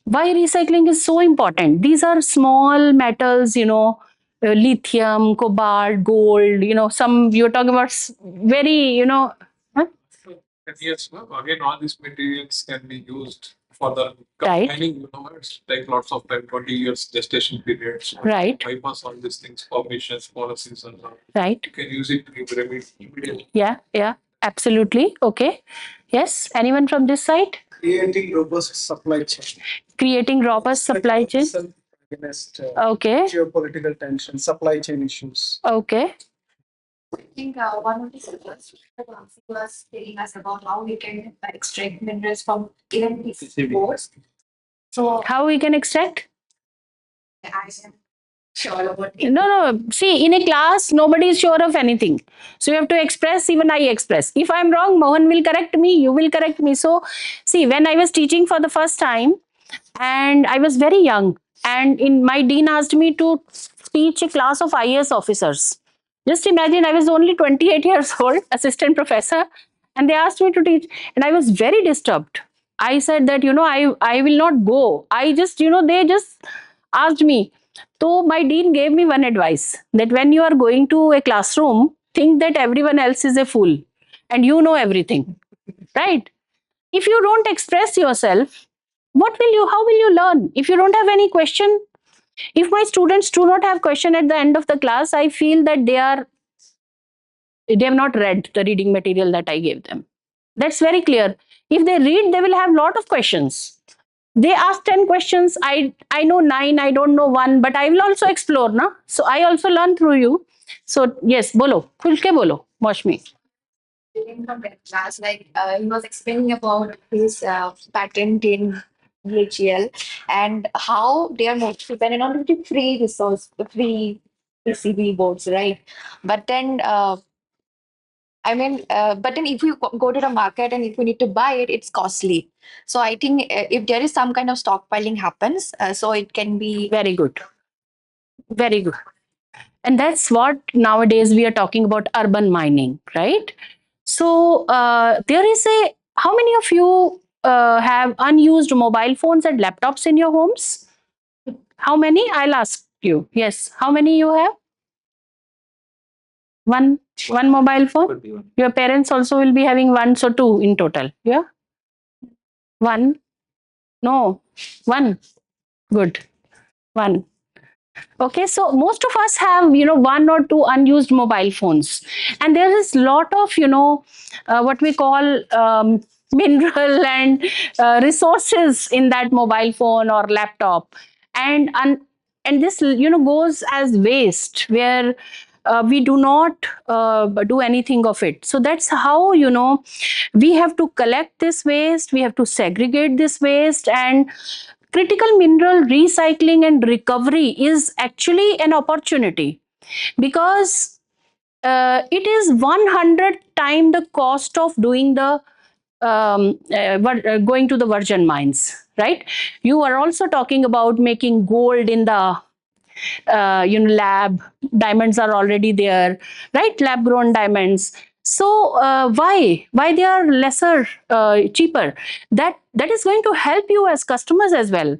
Why recycling is so important? These are small metals, lithium, cobalt, gold, some you're talking about very, huh? Yes, no, again, all these materials can be used for the Right. mining. It's like lots of time, 20 years gestation periods. Right. Bypass all these things, permissions, policies, and all. Right. You can use it immediately. Yeah, absolutely. Okay. Yes. Anyone from this side? Creating robust supply chain. Creating robust supply chain. Against Okay. geopolitical tension, supply chain issues. Okay. I think one of the suggestions was telling us about how we can extract minerals from even PCB boards. So How we can extract? I am sure about it. No. See, in a class, nobody is sure of anything. So you have to express, even I express. If I'm wrong, Mohan will correct me, you will correct me. So, see, when I was teaching for the first time, and I was very young, and in my dean asked me to teach a class of IAS officers. Just imagine, I was only 28 years old, assistant professor, and they asked me to teach, and I was very disturbed. I said that, I will not go. I just, they just asked me. So my dean gave me one advice that when you are going to a classroom, think that everyone else is a fool and you know everything, right? If you don't express yourself, how will you learn? If you don't have any question, if my students do not have question at the end of the class, I feel that they have not read the reading material that I gave them. That's very clear. If they read, they will have lot of questions. They ask 10 questions. I know 9, I don't know 1, but I will also explore, na? So I also learn through you. So yes, bolo, khul ke bolo, watch me. From that class, like he was explaining about his patent in DHL and how they are most dependent on the free resource, the free PCB boards, right? But then, but then if you go to the market and if you need to buy it, it's costly. So I think if there is some kind of stockpiling happens, so it can be very good. Very good. And that's what nowadays we are talking about, urban mining, right? So there is how many of you have unused mobile phones and laptops in your homes? How many? I'll ask you. Yes. How many you have? One mobile phone? Could be one. Your parents also will be having one, so two in total. Yeah? One? No. One. Good. One. Okay, so most of us have, one or two unused mobile phones, and there is lot of, what we call mineral and resources in that mobile phone or laptop, and this, goes as waste where we do not do anything of it. So that's how, we have to collect this waste, we have to segregate this waste, and critical mineral recycling and recovery is actually an opportunity because it is 100 times the cost of doing the going to the virgin mines, right? You are also talking about making gold in the lab. Diamonds are already there, right? Lab grown diamonds. So why they are lesser, cheaper? That is going to help you as customers as well,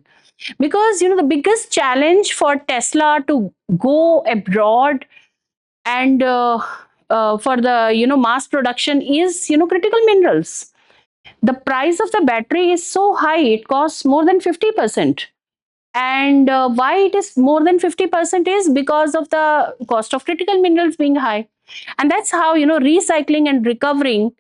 because the biggest challenge for Tesla to go abroad and for the mass production is critical minerals. The price of the battery is so high, it costs more than 50%. And why it is more than 50% is because of the cost of critical minerals being high. And that's how recycling and recovery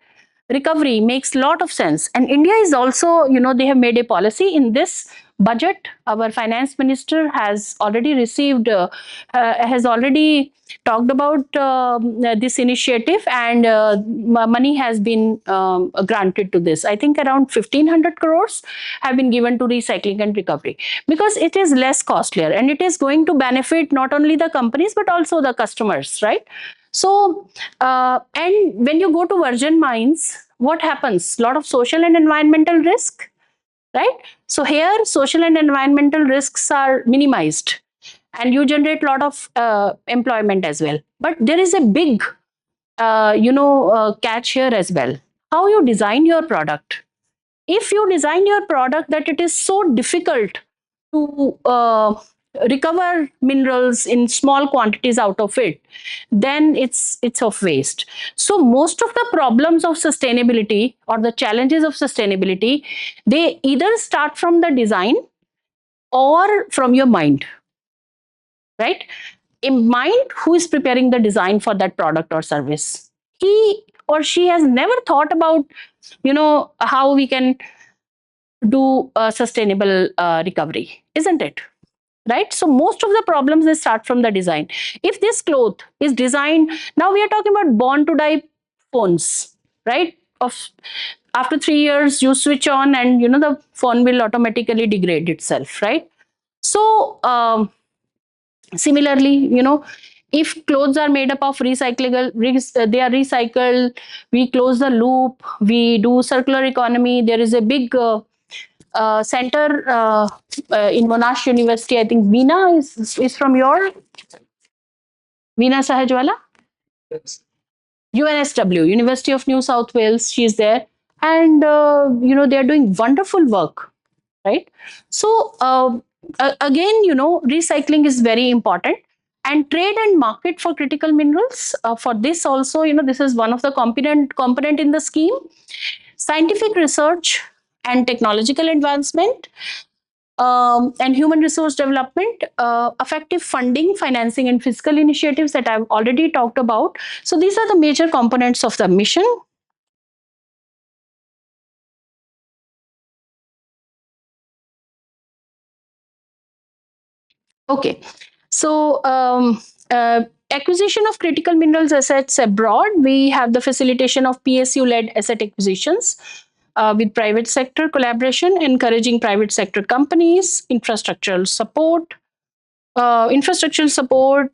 makes a lot of sense. And India is also, they have made a policy in this budget. Our finance minister has already has already talked about this initiative, and money has been granted to this. I think around 1,500 crores have been given to recycling and recovery because it is less costlier and it is going to benefit not only the companies but also the customers, right? So, and when you go to virgin mines, what happens? A lot of social and environmental risk, right? So here, social and environmental risks are minimized, and you generate a lot of employment as well. But there is a big, catch here as well. How you design your product. If you design your product that it is so difficult to recover minerals in small quantities out of it, then it's of waste. So most of the problems of sustainability or the challenges of sustainability, they either start from the design or from your mind, right? A mind who is preparing the design for that product or service, he or she has never thought about how we can do a sustainable recovery, isn't it? right? So most of the problems, they start from the design. If this cloth is designed, now we are talking about born to die phones, right? Of after 3 years you switch on and the phone will automatically degrade itself, right? So similarly, if clothes are made up of recyclable, they are recycled, we close the loop, we do circular economy. There is a big center in Monash University. I think Veena is from your Veena Sahajwala, UNSW, University of New South Wales. She is there, and they are doing wonderful work, right? So again, recycling is very important, and trade and market for critical minerals. For this also, this is one of the component in the scheme. Scientific research and technological advancement, and human resource development, effective funding, financing, and fiscal initiatives that I've already talked about. So these are the major components of the mission. Okay, so acquisition of critical minerals assets abroad. We have the facilitation of PSU-led asset acquisitions with private sector collaboration, encouraging private sector companies, infrastructural support,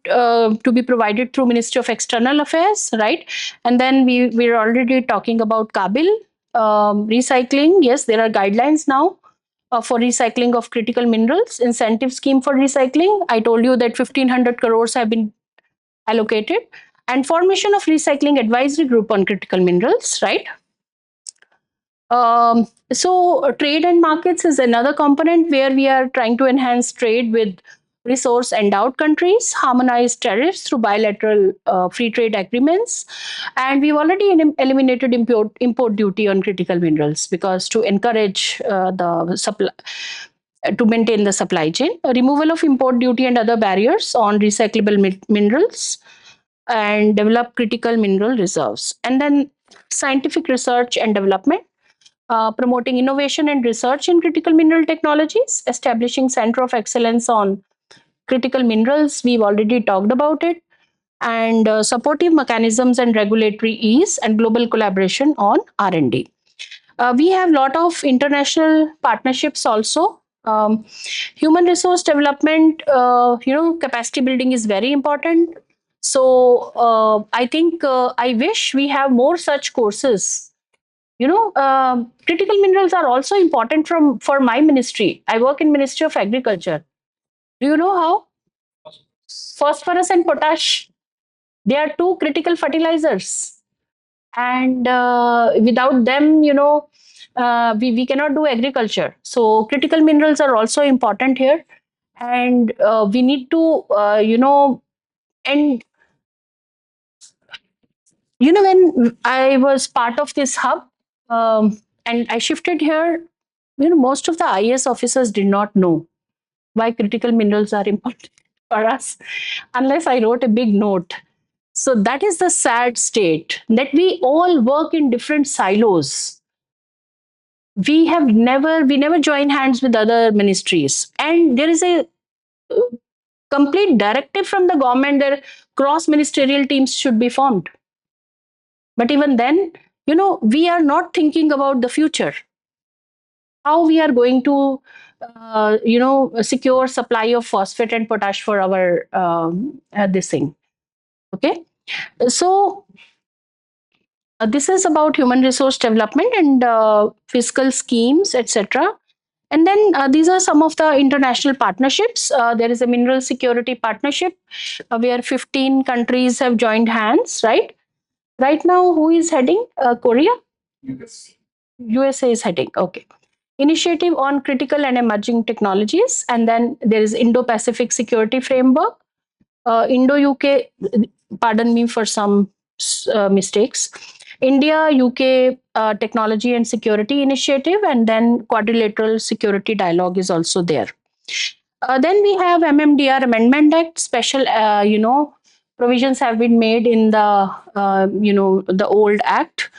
to be provided through Ministry of External Affairs, right? And then we're already talking about Kabil recycling. Yes, there are guidelines now for recycling of critical minerals, incentive scheme for recycling. I told you that 1,500 crores have been allocated, and formation of recycling advisory group on critical minerals, right? So trade and markets is another component where we are trying to enhance trade with resource endowed countries, harmonize tariffs through bilateral free trade agreements, and we've already eliminated import duty on critical minerals, because to encourage the supply, to maintain the supply chain, a removal of import duty and other barriers on recyclable minerals, and develop critical mineral reserves. And then scientific research and development, promoting innovation and research in critical mineral technologies, establishing center of excellence on critical minerals. We've already talked about it. And supportive mechanisms and regulatory ease and global collaboration on R&D. We have a lot of international partnerships also. Human resource development, capacity building is very important. So I think I wish we have more such courses. Critical minerals are also important for my ministry. I work in Ministry of Agriculture. Do you know how? Phosphorus and potash, they are two critical fertilizers, and without them, we cannot do agriculture. So critical minerals are also important here, and we need to and when I was part of this hub, and I shifted here, most of the IAS officers did not know why critical minerals are important for us unless I wrote a big note. So that is the sad state, that we all work in different silos. We never join hands with other ministries, and there is a complete directive from the government that cross ministerial teams should be formed. But even then, we are not thinking about the future, how we are going to secure supply of phosphate and potash for our this thing. Okay, so this is about human resource development and fiscal schemes, etc. And then these are some of the international partnerships. There is a mineral security partnership where 15 countries have joined hands, right? Right now, who is heading? Korea? USA is heading. Okay. Initiative on critical and emerging technologies. And then there is Indo-Pacific Security Framework. Indo-UK, pardon me for some mistakes. India, UK Technology and Security Initiative, and then Quadrilateral Security Dialogue is also there. Then we have MMDR Amendment Act. Special, provisions have been made in the old act.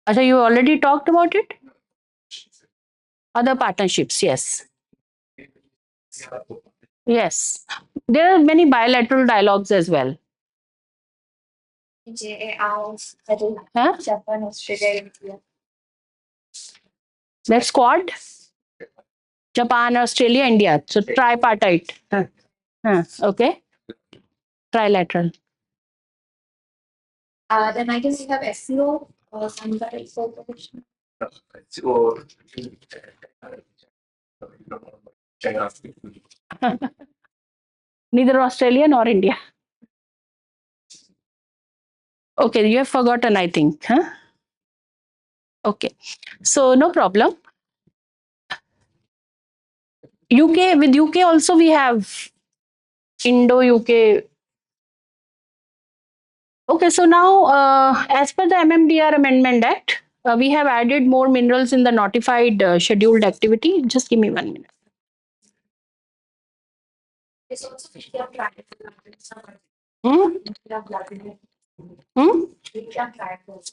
Acha, you already talked about it? Other partnerships, yes. Yes. There are many bilateral dialogues as well. Huh? Japan, Australia, India. That's Quad. Japan, Australia, India. So tripartite. Okay. Trilateral. Then I guess we have SEO or Sunrise Corporation. Or Neither Australia nor India. Okay, you have forgotten, I think. Huh? Okay. So no problem. UK, with UK also we have Indo-UK. Okay, so now as per the MMDR Amendment Act, we have added more minerals in the notified scheduled activity. Just give me 1 minute. It's also India Triangle. Hmm? Hmm? India Triangle.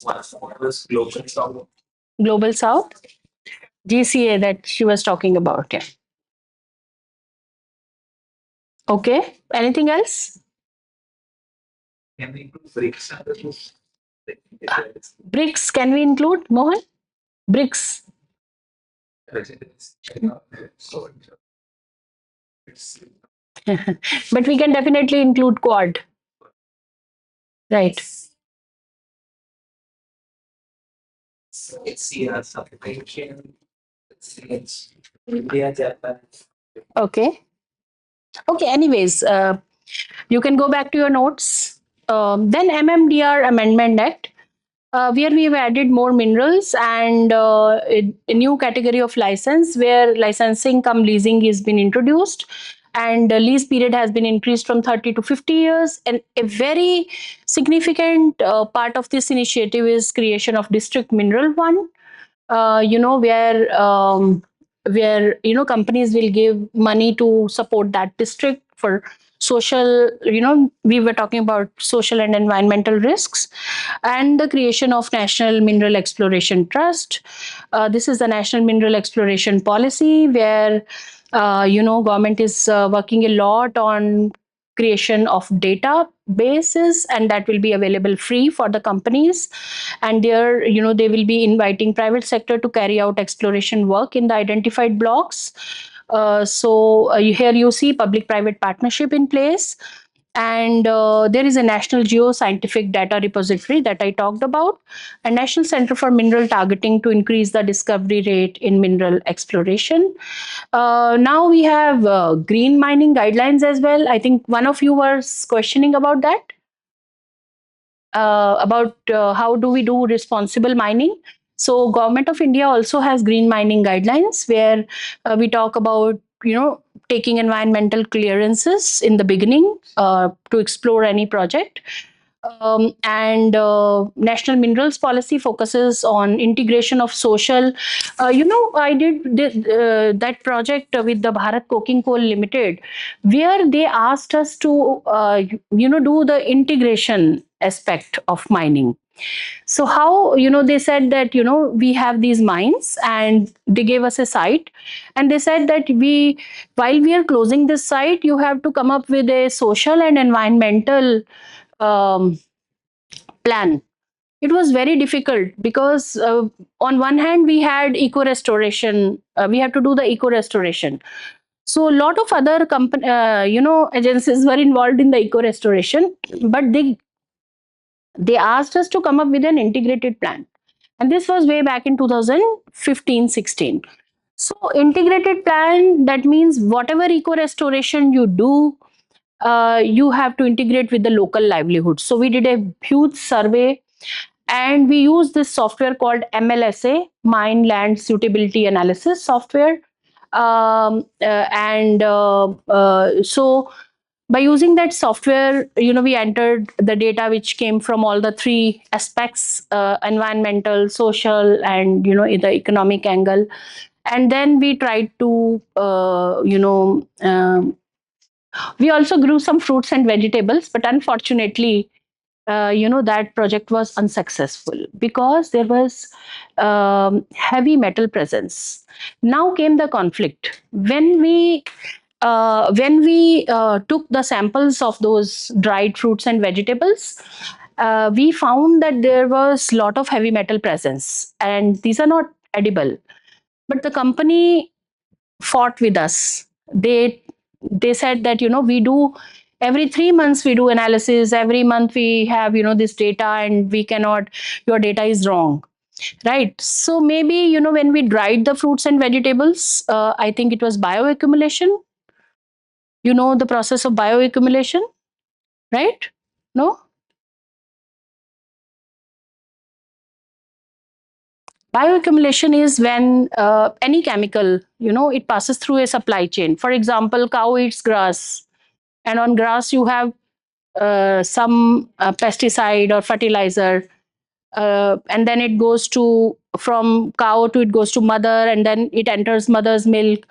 What was global south? Global South, GCA that she was talking about. Yeah. Okay. Anything else? Can we include BRICS? BRICS, can we include, Mohan? BRICS. But we can definitely include Quad. Right. So it's here, subscription, it's India, Japan. Okay. Okay. Anyways, you can go back to your notes. Then MMDR Amendment Act, where we have added more minerals and a new category of license where licensing cum leasing has been introduced, and the lease period has been increased from 30 to 50 years. And a very significant part of this initiative is creation of district mineral fund, where companies will give money to support that district for social, we were talking about social and environmental risks, and the creation of National Mineral Exploration Trust. This is the National Mineral Exploration Policy where government is working a lot on creation of databases, and that will be available free for the companies. And there, they will be inviting private sector to carry out exploration work in the identified blocks. Here you see public private partnership in place. And there is a national geoscientific data repository that I talked about, a national center for mineral targeting to increase the discovery rate in mineral exploration. Now we have green mining guidelines as well. I think one of you was questioning about that, about how do we do responsible mining. So Government of India also has green mining guidelines where we talk about, taking environmental clearances in the beginning to explore any project. And National Minerals Policy focuses on integration of social. I did that project with the Bharat Coking Coal Limited, where they asked us to, do the integration aspect of mining. So how, they said that, we have these mines, and they gave us a site, and they said that while we are closing this site, you have to come up with a social and environmental um, plan. It was very difficult because on one hand we had eco restoration, we have to do the eco restoration. So a lot of other agencies were involved in the eco restoration, but they asked us to come up with an integrated plan, and this was way back in 2015-16. So integrated plan, that means whatever eco restoration you do, you have to integrate with the local livelihood. So we did a huge survey, and we use this software called MLSA, Mine Land Suitability Analysis software. So by using that software, we entered the data which came from all the three aspects: environmental, social, and the economic angle. And then we tried to we also grew some fruits and vegetables, but unfortunately that project was unsuccessful because there was heavy metal presence. Now came the conflict. When we took the samples of those dried fruits and vegetables, we found that there was a lot of heavy metal presence, and these are not edible. But the company fought with us. They said that we do every 3 months we do analysis. Every month we have this data, and we cannot. Your data is wrong, right? So maybe when we dried the fruits and vegetables, I think it was bioaccumulation. The process of bioaccumulation, right? No. Bioaccumulation is when any chemical, it passes through a supply chain. For example, cow eats grass, and on grass you have some pesticide or fertilizer, and then it goes to from cow to it goes to mother, and then it enters mother's milk.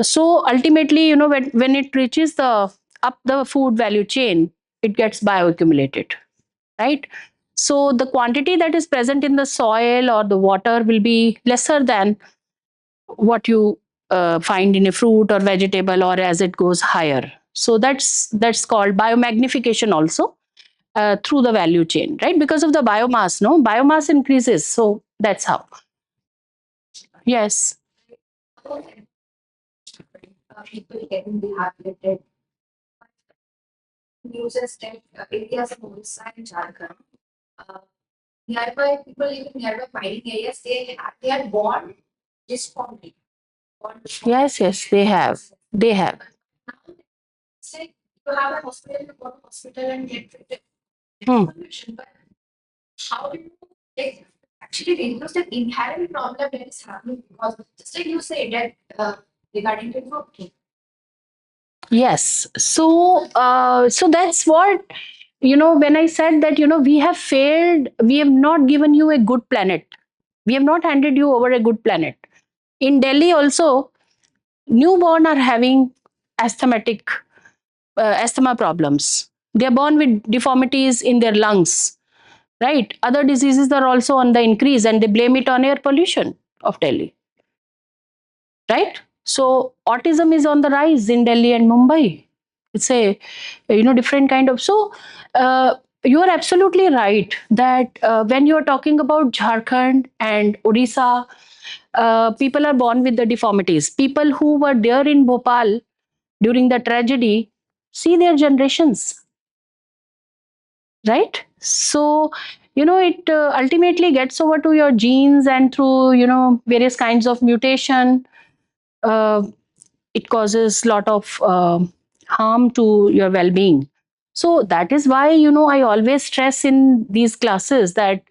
So ultimately, when it reaches the up the food value chain, it gets bioaccumulated, right? So the quantity that is present in the soil or the water will be lesser than what you find in a fruit or vegetable, or as it goes higher. So that's called biomagnification also, through the value chain, right? Because of the biomass, no? Biomass increases. So that's how. Yes. People getting rehabilitated. Uses that areas of Odisha and Jharkhand. Uh, Nearby people living nearby mining areas, they are born disformity. Yes, they have. They have. Say you have a hospital, you go to hospital and get treated. Hmm. But how do you like, actually reduce the inherent problem that is happening? Because just like you say that regarding the food. Yes. So that's what, when I said that, we have failed, we have not given you a good planet. We have not handed you over a good planet. In Delhi also, newborn are having asthmatic asthma problems. They are born with deformities in their lungs, right? Other diseases are also on the increase, and they blame it on air pollution of Delhi, right? So autism is on the rise in Delhi and Mumbai. It's a different kind of. So you are absolutely right that when you are talking about Jharkhand and Odisha, people are born with the deformities. People who were there in Bhopal during the tragedy, see their generations, right? So it ultimately gets over to your genes, and through various kinds of mutation, uh, it causes a lot of harm to your well-being. So that is why I always stress in these classes that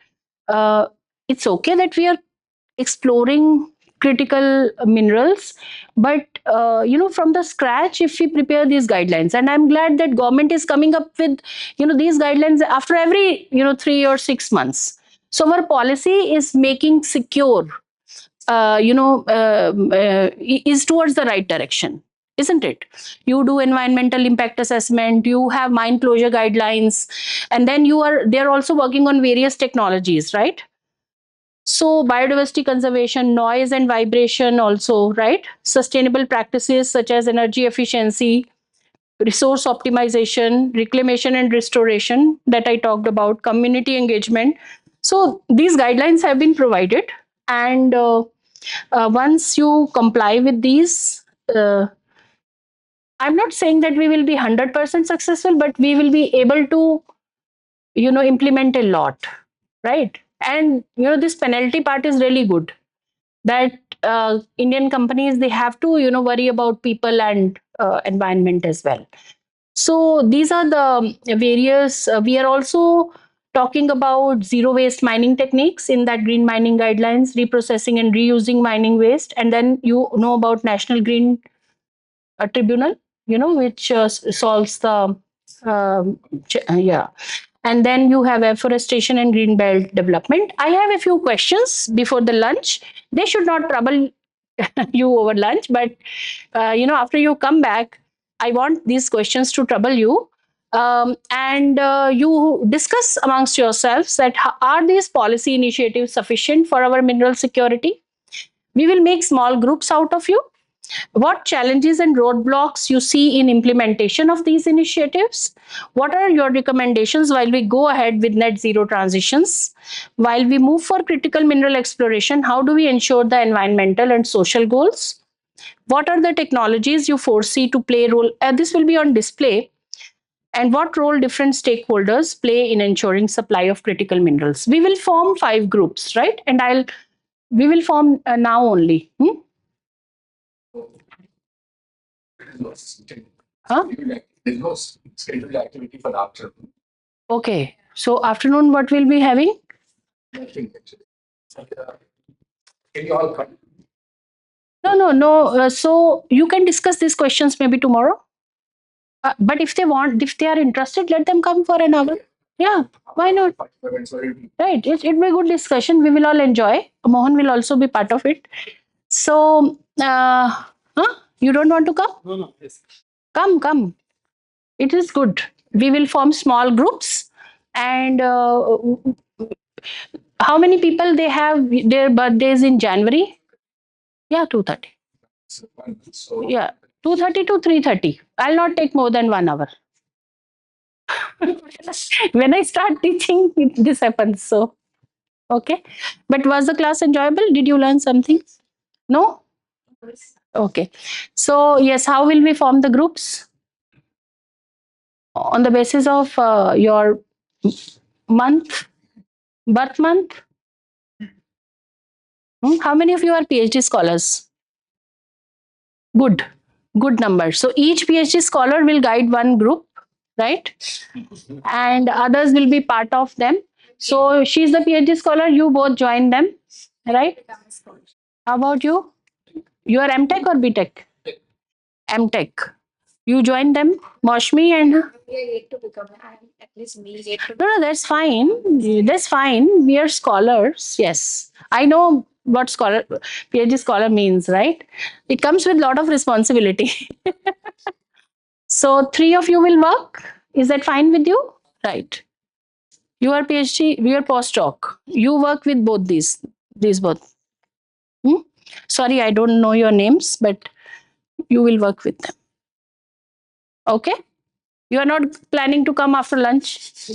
uh, it's okay that we are exploring critical minerals, but from the scratch, if we prepare these guidelines, and I'm glad that government is coming up with these guidelines after every 3 or 6 months. So our policy is making secure, is towards the right direction, isn't it? You do environmental impact assessment, you have mine closure guidelines, and then they're also working on various technologies, right? So biodiversity conservation, noise and vibration also, right? Sustainable practices such as energy efficiency, resource optimization, reclamation and restoration that I talked about, community engagement. So these guidelines have been provided, and once you comply with these, I'm not saying that we will be 100% successful, but we will be able to, implement a lot, right? And this penalty part is really good. That Indian companies, they have to worry about people and environment as well. So these are the various. We are also talking about zero waste mining techniques in that green mining guidelines, reprocessing and reusing mining waste, and then about National Green Tribunal, which solves the yeah. And then you have afforestation and green belt development. I have a few questions before the lunch. They should not trouble you over lunch, but after you come back, I want these questions to trouble you. and you discuss amongst yourselves that are these policy initiatives sufficient for our mineral security? We will make small groups out of you. What challenges and roadblocks you see in implementation of these initiatives? What are your recommendations while we go ahead with net zero transitions? While we move for critical mineral exploration, how do we ensure the environmental and social goals? What are the technologies you foresee to play a role? This will be on display. And what role different stakeholders play in ensuring supply of critical minerals? We will form 5 groups, right? And we will form now only. Huh? There's no scheduled activity for the afternoon. Okay. So afternoon, what we'll be having? Nothing actually. Can you all come? No. So you can discuss these questions maybe tomorrow. But if they are interested, let them come for an hour. Yeah, why not? Right. It will be a good discussion. We will all enjoy. Mohan will also be part of it. So, you don't want to come? No. Yes. Come. It is good. We will form small groups. And how many people they have their birthdays in January? Yeah, 2:30. So Yeah, 2:30 to 3:30. I'll not take more than 1 hour. When I start teaching, this happens. So, okay. But was the class enjoyable? Did you learn something? No? Okay. So, yes, how will we form the groups? On the basis of your month, birth month? How many of you are PhD scholars? Good number. So, each PhD scholar will guide one group, right? And others will be part of them. So, she's the PhD scholar, you both join them, right? How about you? You are MTech or BTech? MTech. You join them, Moshmi and. We are yet to become, at least me, yet to No, that's fine. That's fine. We are scholars. Yes. I know what PhD scholar means, right? It comes with a lot of responsibility. So, 3 of you will work. Is that fine with you? Right. You are PhD, we are postdoc. You work with both these both. Sorry, I don't know your names, but you will work with them. Okay? You are not planning to come after lunch?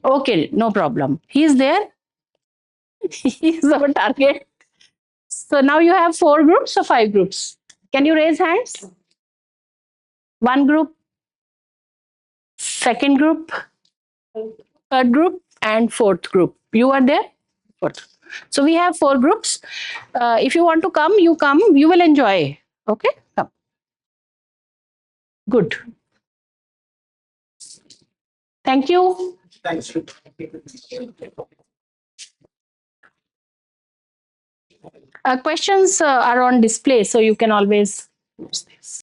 Okay, no problem. He is there. He is our target. So now you have 4 groups or 5 groups? Can you raise hands? One group, second group, third group, and fourth group. You are there? Fourth. So we have 4 groups. If you want to come, you come. You will enjoy. Okay? Come. Good. Thank you. thanks. Questions are on display, so you can always use this.